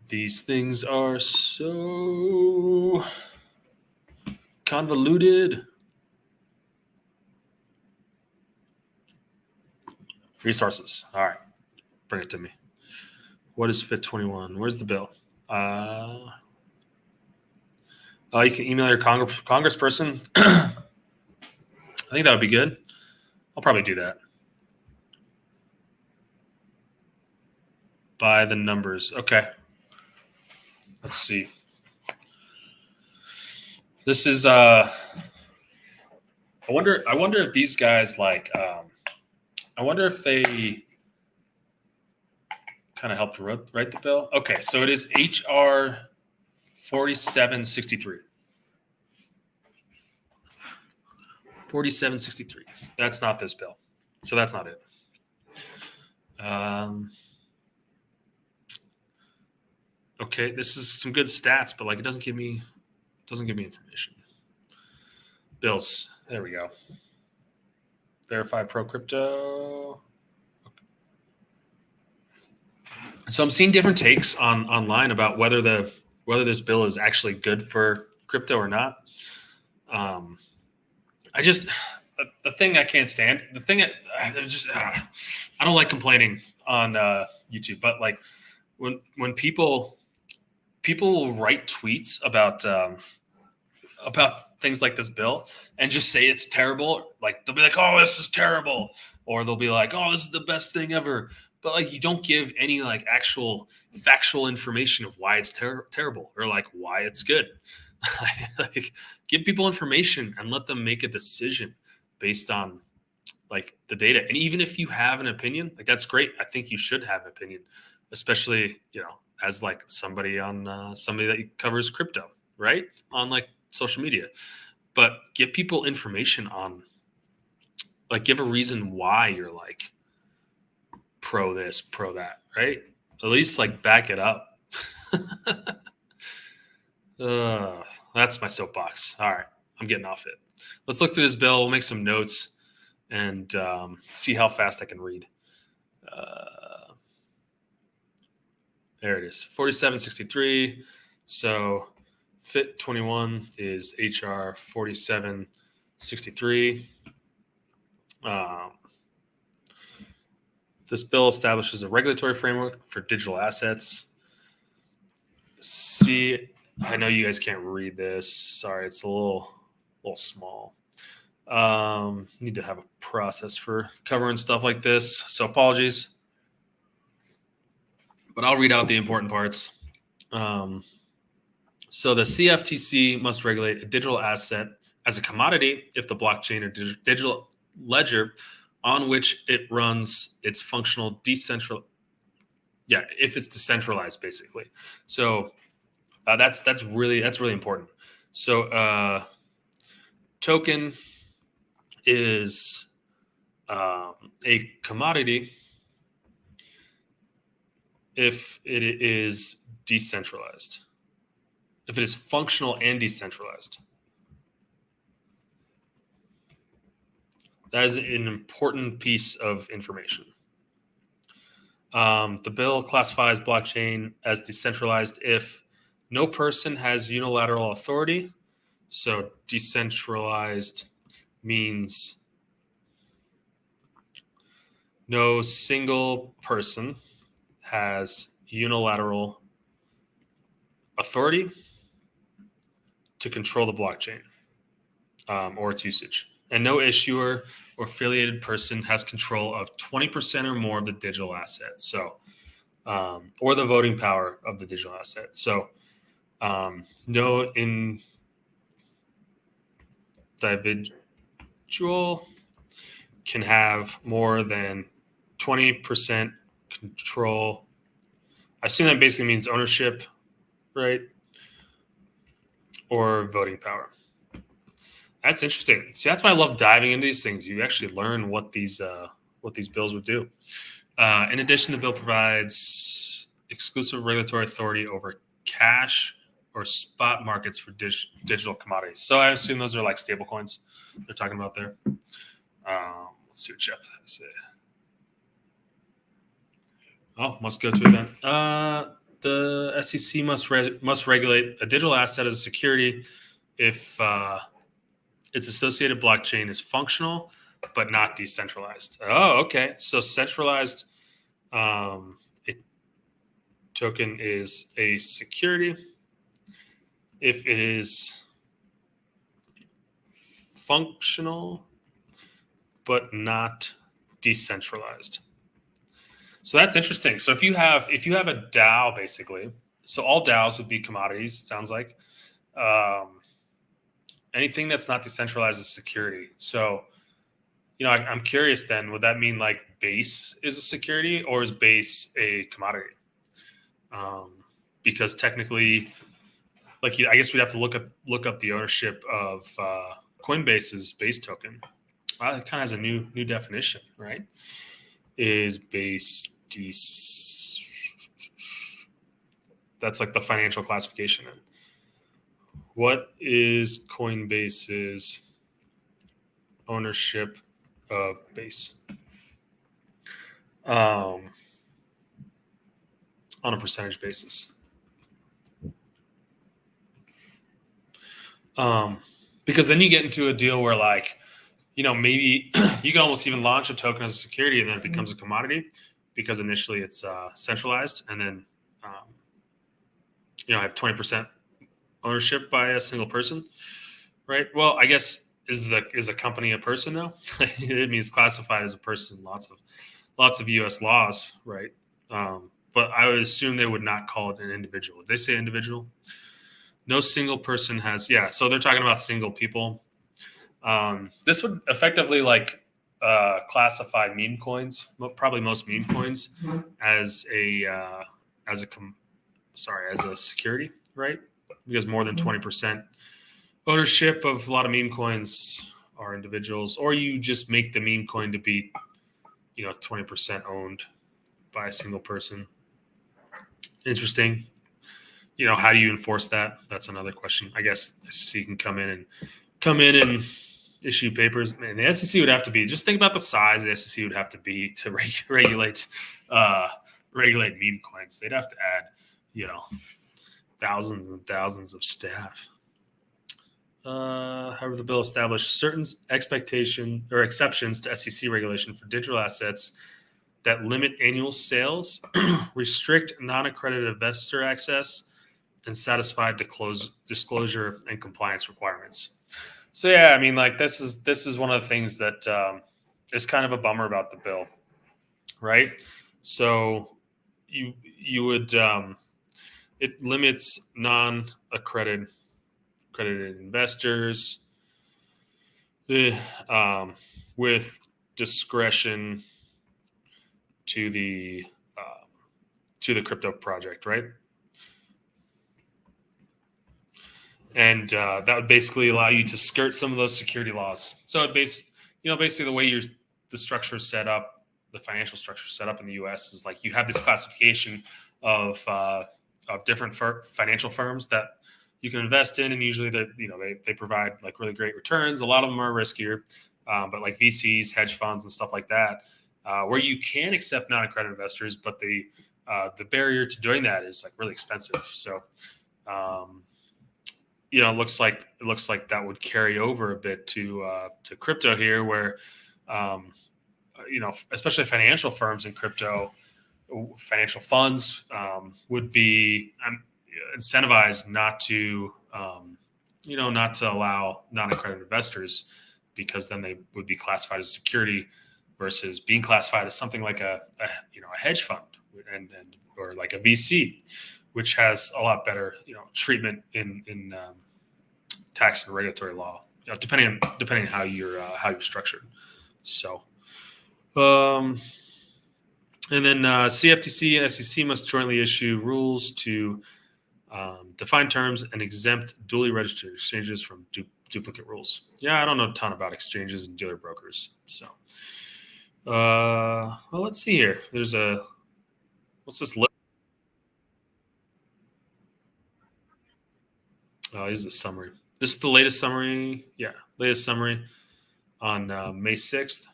These things are so convoluted. Resources. All right. Bring it to me. What is Fit21? Where's the bill? You can email your congressperson. I think that would be good. I'll probably do that. By the numbers. Okay. Let's see. This is I wonder if these guys like I wonder if they kind of helped write the bill. Okay, so it is HR 4763. 4763. That's not this bill. So that's not it. Okay, this is some good stats, but like it doesn't give me information. Bills. There we go. Verify Pro Crypto. Okay. So I'm seeing different takes online about whether the whether this bill is actually good for crypto or not. I just the thing I can't stand, the thing there's just I don't like complaining on YouTube, but like when people will write tweets about things like this bill and just say it's terrible. Like they'll be like, "Oh, this is terrible," or they'll be like, "Oh, this is the best thing ever." But like you don't give any like actual factual information of why it's terrible or like why it's good. Like give people information and let them make a decision based on like the data. And even if you have an opinion, like that's great. I think you should have an opinion, especially as like somebody that covers crypto, right? On like social media, but give people information on like give a reason why you're like pro this, pro that, right? At least like back it up. That's my soapbox. All right, I'm getting off it. Let's look through this bill. We'll make some notes and see how fast I can read. There it is, 4763. So FIT 21 is HR 4763. This bill establishes a regulatory framework for digital assets. See, I know you guys can't read this. Sorry, it's a little small. Need to have a process for covering stuff like this, so apologies. But I'll read out the important parts. So the CFTC must regulate a digital asset as a commodity if the blockchain or digital ledger on which it runs its functional if it's decentralized, basically. So that's really important. So token is a commodity if it is decentralized, if it is functional and decentralized. That is an important piece of information. The bill classifies blockchain as decentralized if no person has unilateral authority. So decentralized means no single person has unilateral authority to control the blockchain or its usage. And no issuer or affiliated person has control of 20% or more of the digital asset. So, or the voting power of the digital asset. So, no individual can have more than 20% control. I assume that basically means ownership, right? Or voting power. That's interesting. See, that's why I love diving into these things. You actually learn what these bills would do. In addition, the bill provides exclusive regulatory authority over cash or spot markets for digital commodities. So I assume those are like stable coins they're talking about there. Let's see what Jeff has to say. Oh, must go to it then. The SEC must regulate a digital asset as a security if its associated blockchain is functional but not decentralized. Oh, okay. So centralized a token is a security if it is functional but not decentralized. So that's interesting. So if you have a DAO, basically, so all DAOs would be commodities. It sounds like anything that's not decentralized is security. So, I'm curious. Then, would that mean like Base is a security, or is Base a commodity? Because technically, like I guess we'd have to look up the ownership of Coinbase's Base token. Well, it kind of has a new definition, right? Is Base that's like the financial classification. What is Coinbase's ownership of Base on a percentage basis? Because then you get into a deal where like, maybe you can almost even launch a token as a security and then it becomes a commodity because initially it's centralized and then, have 20% ownership by a single person, right? Well, I guess is a company a person now? It means classified as a person. Lots of U.S. laws, right? But I would assume they would not call it an individual. Would they say individual? No single person has. Yeah, so they're talking about single people. This would effectively like classify meme coins, probably most meme coins, as as a security, right? Because more than 20% ownership of a lot of meme coins are individuals, or you just make the meme coin to be, 20% owned by a single person. Interesting. How do you enforce that? That's another question. I guess the SEC can come in and issue papers. Man, the SEC would have to be. Just think about the size the SEC would have to be to regulate meme coins. They'd have to add, thousands and thousands of staff. However, the bill established certain expectation or exceptions to SEC regulation for digital assets that limit annual sales, restrict non-accredited investor access, and satisfy disclosure and compliance requirements. So yeah, I mean, like this is one of the things that is kind of a bummer about the bill, right? So you would it limits non-accredited investors with discretion to the crypto project, right? And that would basically allow you to skirt some of those security laws. So it basically the way the structure is set up, the financial structure set up in the U.S. is like you have this classification of different financial firms that you can invest in, and usually they provide like really great returns. A lot of them are riskier, but like VCs, hedge funds, and stuff like that, where you can accept non-accredited investors, but the barrier to doing that is like really expensive. So, it looks like that would carry over a bit to crypto here, where especially financial firms in crypto, financial funds would be incentivized not to allow non-accredited investors, because then they would be classified as security versus being classified as something like a hedge fund and or like a VC, which has a lot better treatment in tax and regulatory law, depending on how you're structured. So, and then CFTC and SEC must jointly issue rules to define terms and exempt duly registered exchanges from duplicate rules. Yeah, I don't know a ton about exchanges and dealer brokers. So, well, let's see here. What's this list? This is a summary. This is the latest summary. Yeah, latest summary on May 6th.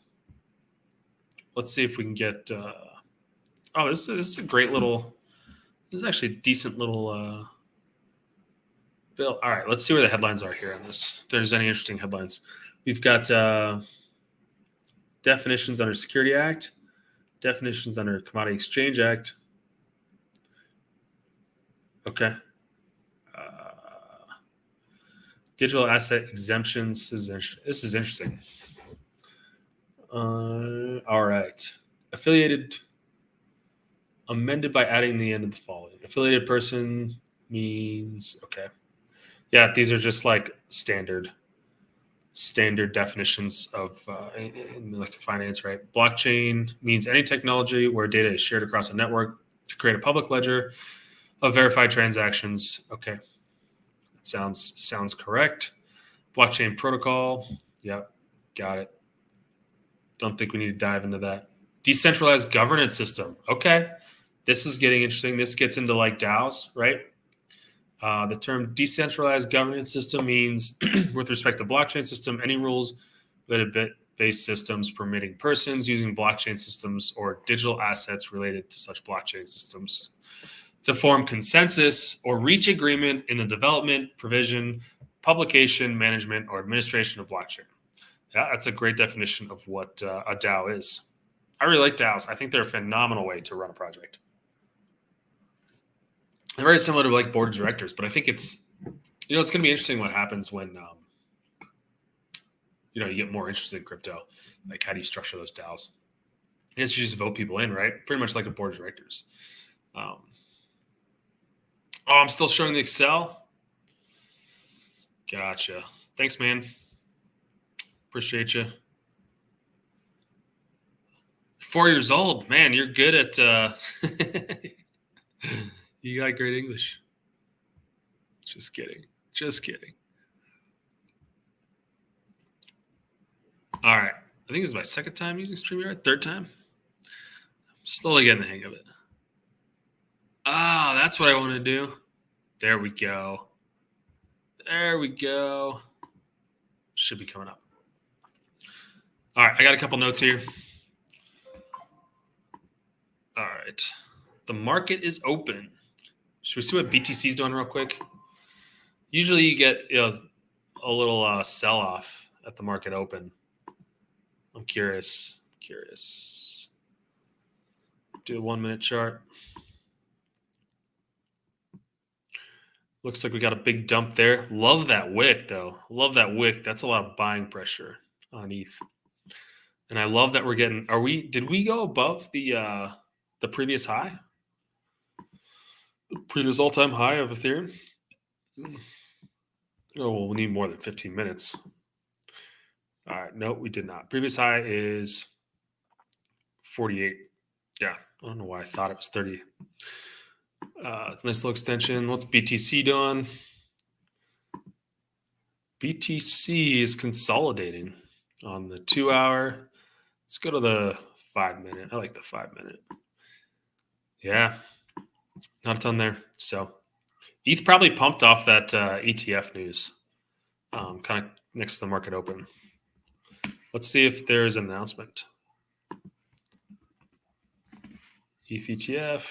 Let's see if we can get. This is a great little. This is actually a decent little bill. All right, let's see where the headlines are here on this. If there's any interesting headlines, we've got definitions under Security Act, definitions under Commodity Exchange Act. Okay. Digital asset exemptions. This is interesting. All right. Affiliated, amended by adding the end of the following. Affiliated person means, okay. Yeah, these are just like standard definitions of in like finance, right? Blockchain means any technology where data is shared across a network to create a public ledger of verified transactions. Okay. Sounds correct. Blockchain protocol. Yep. Got it. Don't think we need to dive into that. Decentralized governance system. Okay. This is getting interesting. This gets into like DAOs, right? The term decentralized governance system means with respect to blockchain system, any rules related based systems permitting persons using blockchain systems or digital assets related to such blockchain systems to form consensus or reach agreement in the development, provision, publication, management, or administration of blockchain. Yeah, that's a great definition of what a DAO is. I really like DAOs. I think they're a phenomenal way to run a project. They're very similar to like board of directors, but I think it's going to be interesting what happens when you get more interested in crypto. Like, how do you structure those DAOs? I guess you just vote people in, right? Pretty much like a board of directors. I'm still showing the Excel. Gotcha. Thanks, man. Appreciate you. 4 years old, man. You're good at. You got great English. Just kidding. All right. I think this is my second time using StreamYard. Third time. I'm slowly getting the hang of it. That's what I want to do. There we go. Should be coming up. All right. I got a couple notes here. All right. The market is open. Should we see what BTC is doing real quick? Usually you get a little sell-off at the market open. I'm curious. Do a 1 minute chart. Looks like we got a big dump there. Love that wick, though. That's a lot of buying pressure on ETH. And I love that we're getting. Did we go above the previous high? The previous all-time high of Ethereum? Oh, well, we need more than 15 minutes. All right. No, we did not. Previous high is 48. Yeah. I don't know why I thought it was 30. It's a nice little extension. What's BTC doing? BTC is consolidating on the 2 hour. Let's go to the 5 minute. I like the 5 minute. Yeah. Not a ton there. So ETH probably pumped off that ETF news, kind of next to the market open. Let's see if there's an announcement. ETH ETF.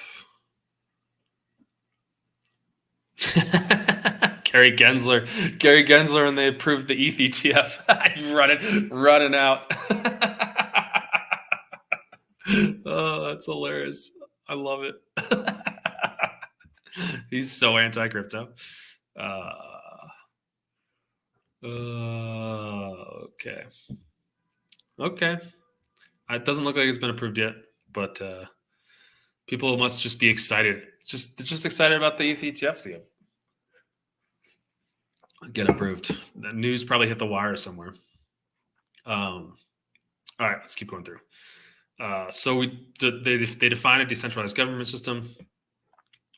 Gary Gensler, when they approved the ETH ETF, running out. Oh, that's hilarious. I love it. He's so anti-crypto. Okay. It doesn't look like it's been approved yet, but people must just be excited. Just excited about the ETH ETF to get approved. The news probably hit the wire somewhere. All right, let's keep going through. So they define a decentralized government system.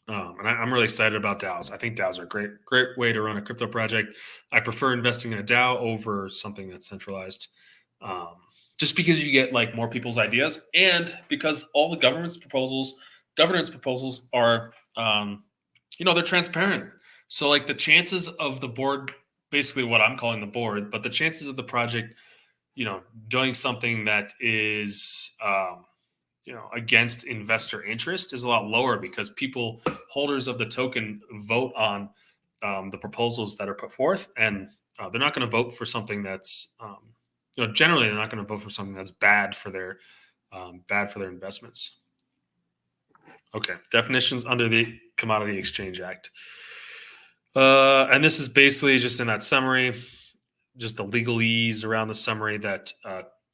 And I'm really excited about DAOs. I think DAOs are a great way to run a crypto project. I prefer investing in a DAO over something that's centralized, just because you get like more people's ideas, and because all the governance proposals are, they're transparent. So like the chances of the board, basically what I'm calling the board, but the chances of the project, doing something that is, against investor interest is a lot lower, because holders of the token vote on the proposals that are put forth, and they're not going to vote for something that's, generally they're not going to vote for something that's bad for their investments. Okay, definitions under the Commodity Exchange Act, and this is basically just in that summary, just the legalese around the summary, that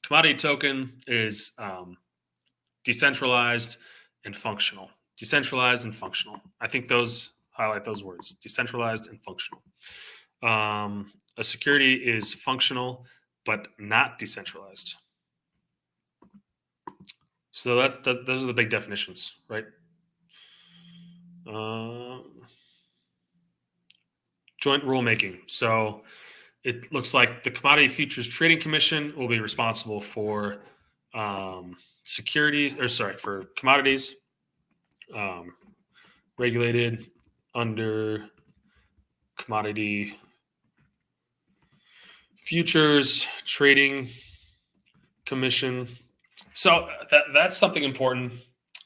commodity token is decentralized and functional. I think those highlight those words: decentralized and functional. A security is functional but not decentralized. So those are the big definitions, right? Joint rulemaking. So it looks like the Commodity Futures Trading Commission will be responsible for for commodities, regulated under Commodity Futures Trading Commission. So that's something important.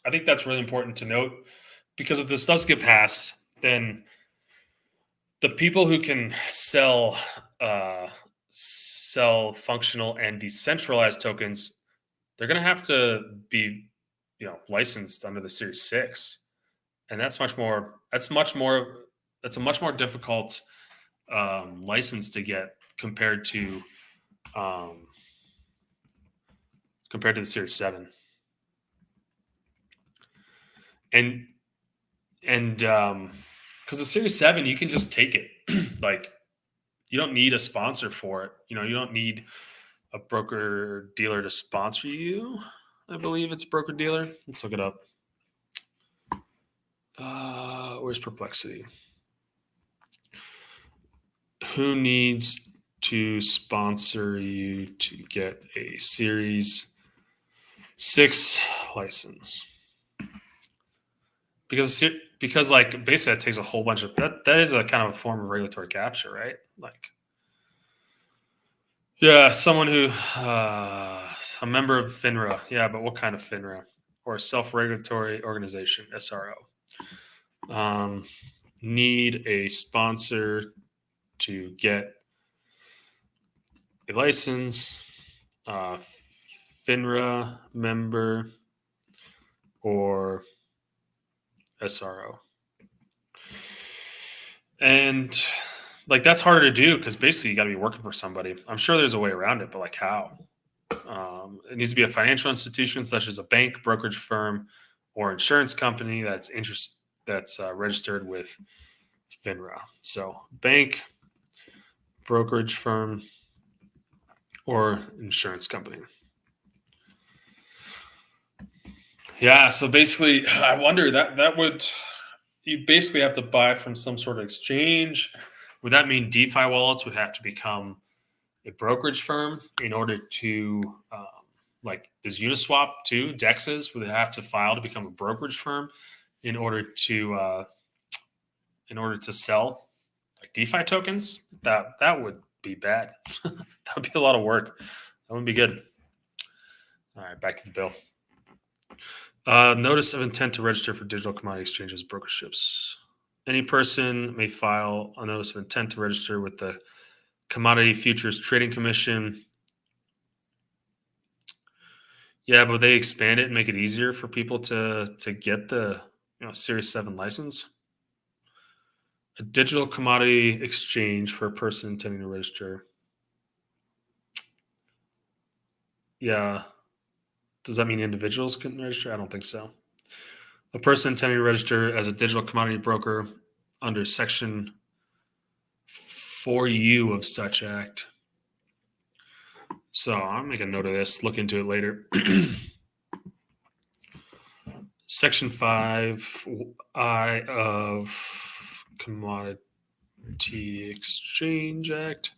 I think that's really important to note, because if this does get passed, then The people who can sell functional and decentralized tokens, they're going to have to be, licensed under the Series 6, and that's a much more difficult license to get um, compared to the Series 7. And because the Series 7, you can just take it. Like, you don't need a sponsor for it. You don't need a broker dealer to sponsor you. I believe it's broker dealer. Let's look it up. Where's Perplexity? Who needs to sponsor you to get a Series 6 license? Because like basically that takes a whole bunch of that is a kind of a form of regulatory capture, right? Like, yeah, someone who a member of FINRA, yeah, but what kind of FINRA? Or a self-regulatory organization, SRO. Need a sponsor to get a license, FINRA member, or SRO. And like, that's harder to do because basically you got to be working for somebody. I'm sure there's a way around it, but like, how? It needs to be a financial institution such as a bank, brokerage firm, or insurance company that's registered with FINRA. So bank, brokerage firm, or insurance company. Yeah, so basically, I wonder that would, you basically have to buy from some sort of exchange. Would that mean DeFi wallets would have to become a brokerage firm in order to, like, does Uniswap too? DEXs, would they have to file to become a brokerage firm in order to sell like DeFi tokens? That would be bad. That would be a lot of work. That wouldn't be good. All right, back to the bill. Notice of intent to register for digital commodity exchanges, brokerships. Any person may file a notice of intent to register with the Commodity Futures Trading Commission. Yeah, but they expand it and make it easier for people to get the Series 7 license. A digital commodity exchange for a person intending to register. Yeah. Does that mean individuals can register? I don't think so. A person intending to register as a digital commodity broker under Section 4U of such act. So I'll make a note of this, look into it later. Section 5I of Commodity Exchange Act.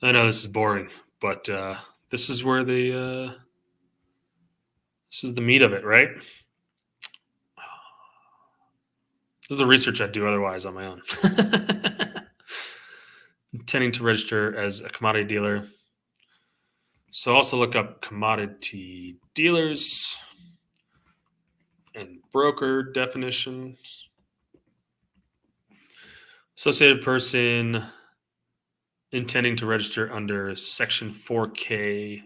I know this is boring, but this is where this is the meat of it, right? This is the research I'd do otherwise on my own. Intending to register as a commodity dealer. So also look up commodity dealers and broker definitions. Associated person intending to register under Section 4K4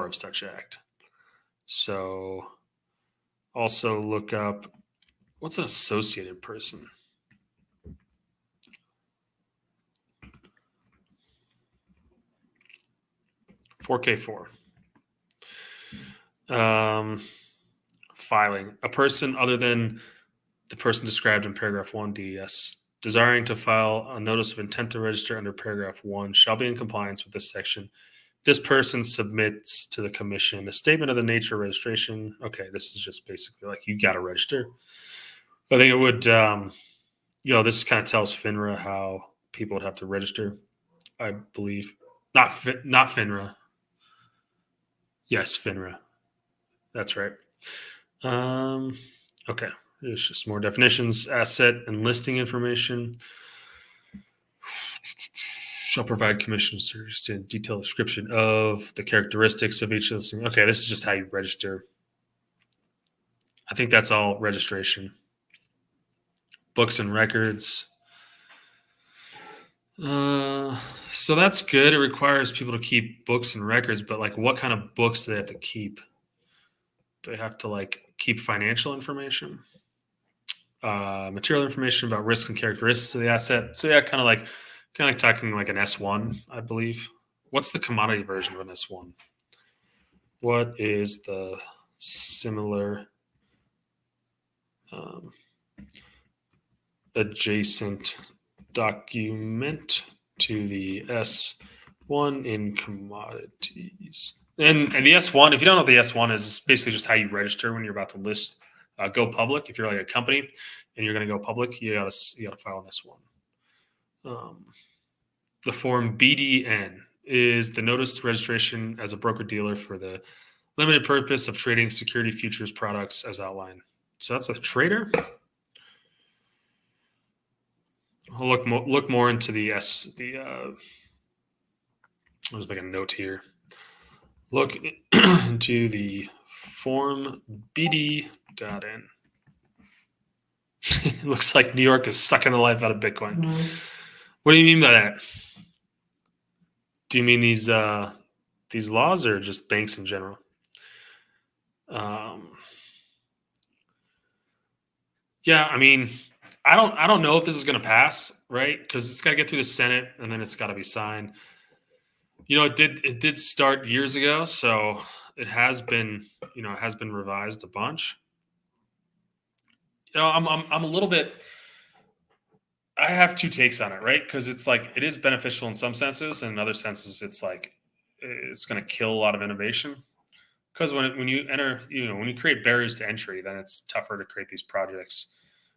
of such act. So also look up, what's an associated person? (4K4). Filing. A person other than the person described in paragraph 1D, yes, desiring to file a notice of intent to register under paragraph 1 shall be in compliance with this section. This person submits to the commission a statement of the nature of registration. Okay, this is just basically like, you got to register. I think it would, this kind of tells FINRA how people would have to register, I believe. Not FINRA. Yes, FINRA. That's right. Okay. There's just more definitions. Asset and listing information. Shall provide commission service to detailed description of the characteristics of each listing. Okay, this is just how you register. I think that's all registration. Books and records. So that's good. It requires people to keep books and records, but like, what kind of books do they have to keep? Do they have to like keep financial information, material information about risks and characteristics of the asset? So yeah, kind of like talking like an S1, I believe. What's the commodity version of an S1? What is the similar um, adjacent document to the S1 in commodities? And the S1, if you don't know what the S1 is, it's basically just how you register when you're about to list, go public. If you're like a company and you're going to go public, you gotta file an S1. The form BDN is the notice registration as a broker dealer for the limited purpose of trading security futures products as outlined. So that's a trader. I'll look more into the I'll just make a note here. Look into the form BD.N. It looks like New York is sucking the life out of Bitcoin. Mm-hmm. What do you mean by that? Do you mean these laws or just banks in general? Yeah, I mean, I don't know if this is going to pass, right? Because it's got to get through the Senate and then it's got to be signed. It did start years ago, so it has been revised a bunch. I'm a little bit. I have two takes on it, right? Because it's like it is beneficial in some senses, and in other senses, it's like it's going to kill a lot of innovation. Because when you enter, when you create barriers to entry, then it's tougher to create these projects,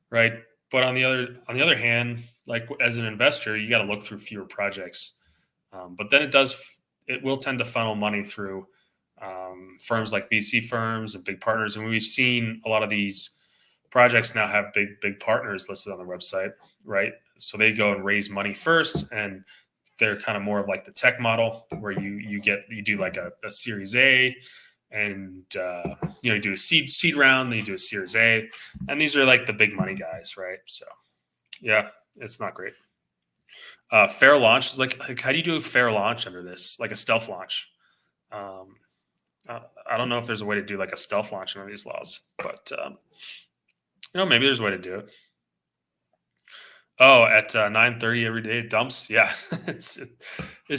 right? But on the other hand, like as an investor, you got to look through fewer projects. But then it will tend to funnel money through firms like VC firms and big partners. And we've seen a lot of these projects now have big partners listed on their website, right? So they go and raise money first, and they're kind of more of like the tech model where you do like a Series A, and you do a seed round, then you do a Series A, and these are like the big money guys, right? So yeah, it's not great. Fair launch is like how do you do a fair launch under this, like a stealth launch? I don't know if there's a way to do like a stealth launch under these laws, but maybe there's a way to do it. Oh, at 9:30 every day it dumps. Yeah, it's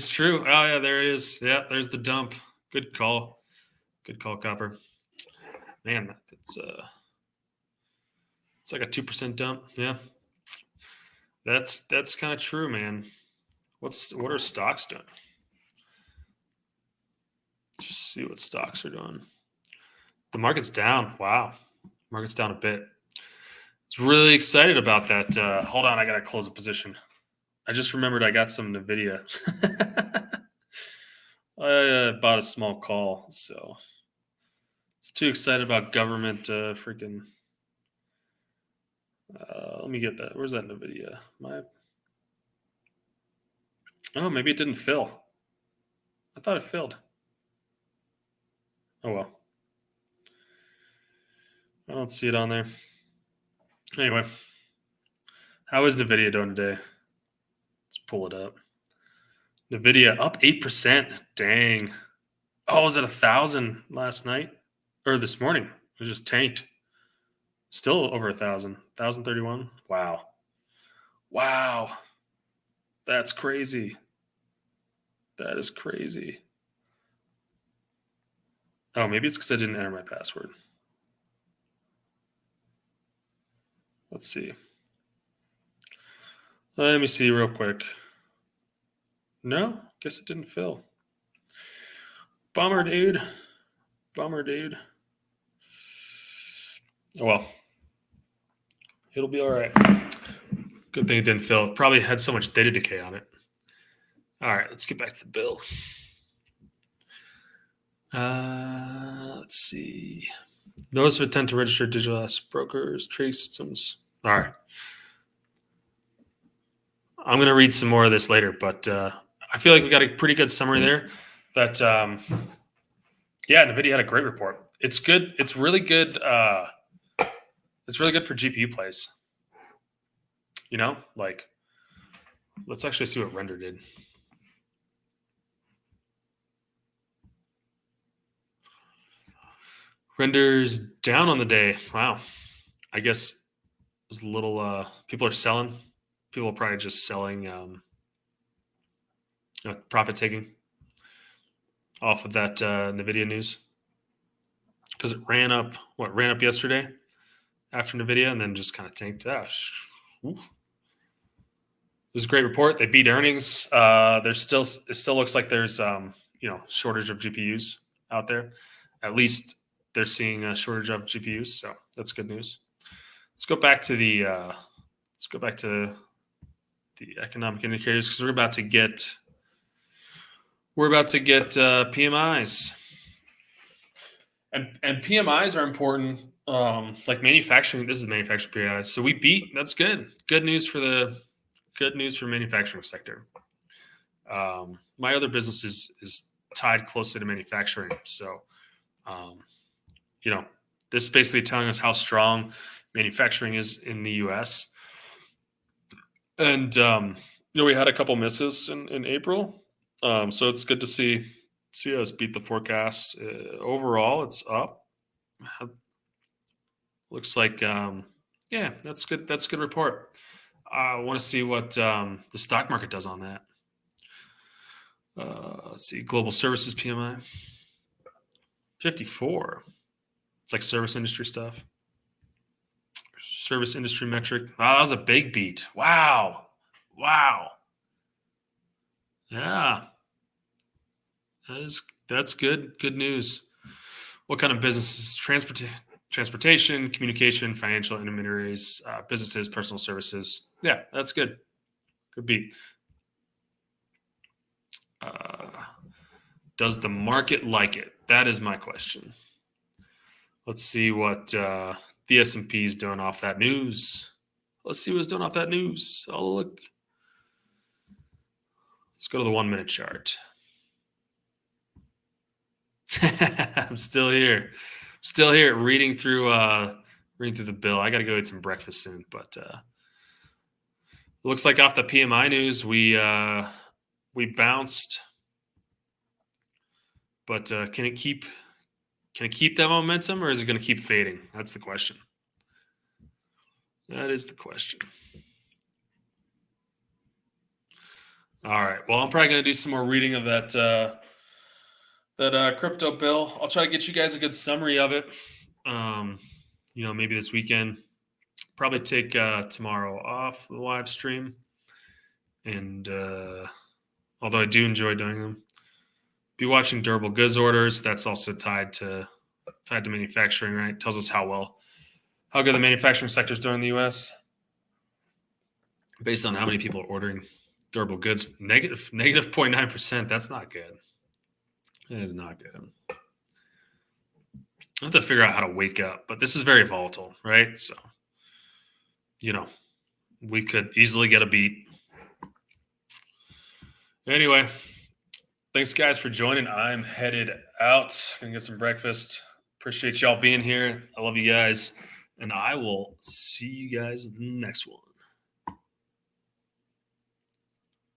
true. Oh yeah, there it is. Yeah, there's the dump. Good call, Copper. Man, it's like a 2% dump. Yeah, that's kind of true, man. What are stocks doing? Just see what stocks are doing. The market's down. Wow, market's down a bit. I was really excited about that. Hold on, I gotta close a position. I just remembered I got some NVIDIA. I bought a small call, so I was too excited about government freaking. Let me get that. Where's that NVIDIA? Oh, maybe it didn't fill. I thought it filled. Oh well. I don't see it on there. Anyway, how is NVIDIA doing today? Let's pull it up. NVIDIA up 8%. Dang. Oh, was it 1,000 last night or this morning? It just tanked. Still over 1,000. 1,031. Wow. That's crazy. That is crazy. Oh, maybe it's because I didn't enter my password. Let's see. Let me see real quick. No, guess it didn't fill. Bummer, dude. Oh, well. It'll be all right. Good thing it didn't fill. It probably had so much data decay on it. All right, let's get back to the bill. Let's see. Notice of intent to register digital asset brokers, trading systems. All right. I'm going to read some more of this later, but I feel like we got a pretty good summary there. That NVIDIA had a great report. It's good. It's really good. It's really good for GPU plays. Like Let's actually see what render did. Render's down on the day. Wow. I guess it was a little, people are selling. People are probably just selling, profit taking off of that NVIDIA news. Because it ran up yesterday after NVIDIA and then just kind of tanked. It was a great report. They beat earnings. It still looks like there's shortage of GPUs out there. At least they're seeing a shortage of GPUs, so that's good news. Let's go back to the economic indicators because we're about to get PMIs, and PMIs are important. Like manufacturing, this is manufacturing PMIs. So we beat. That's good. Good news for manufacturing sector. My other business is tied closely to manufacturing, so this is basically telling us how strong manufacturing is in the U.S. And we had a couple misses in April, so it's good to see us beat the forecast. Overall, it's up. Looks like that's good. That's a good report. I want to see what the stock market does on that. Let's see, global services PMI 54. It's like service industry stuff. Service industry metric. Wow, that was a big beat. Wow. Yeah. That's good. Good news. What kind of businesses? Transportation, communication, financial intermediaries, businesses, personal services. Yeah, that's good. Good beat. Does the market like it? That is my question. Let's see what the S&P is doing off that news. Let's see what's doing off that news. Oh, look. Let's go to the 1 minute chart. I'm still here. Reading through the bill. I got to go eat some breakfast soon, but looks like off the PMI news, we bounced, but can it keep that momentum, or is it going to keep fading? That's the question. That is the question. All right. Well, I'm probably going to do some more reading of that crypto bill. I'll try to get you guys a good summary of it. Maybe this weekend. Probably take tomorrow off the live stream. And although I do enjoy doing them, be watching durable goods orders. That's also tied to manufacturing, right? Tells us how good the manufacturing sector is doing in the U.S. based on how many people are ordering durable goods. Negative 0.9%. That's not good. It is not good. I have to figure out how to wake up, but this is very volatile, right? So, we could easily get a beat. Anyway, thanks guys for joining. I'm headed out. Gonna get some breakfast. Appreciate y'all being here. I love you guys, and I will see you guys next one.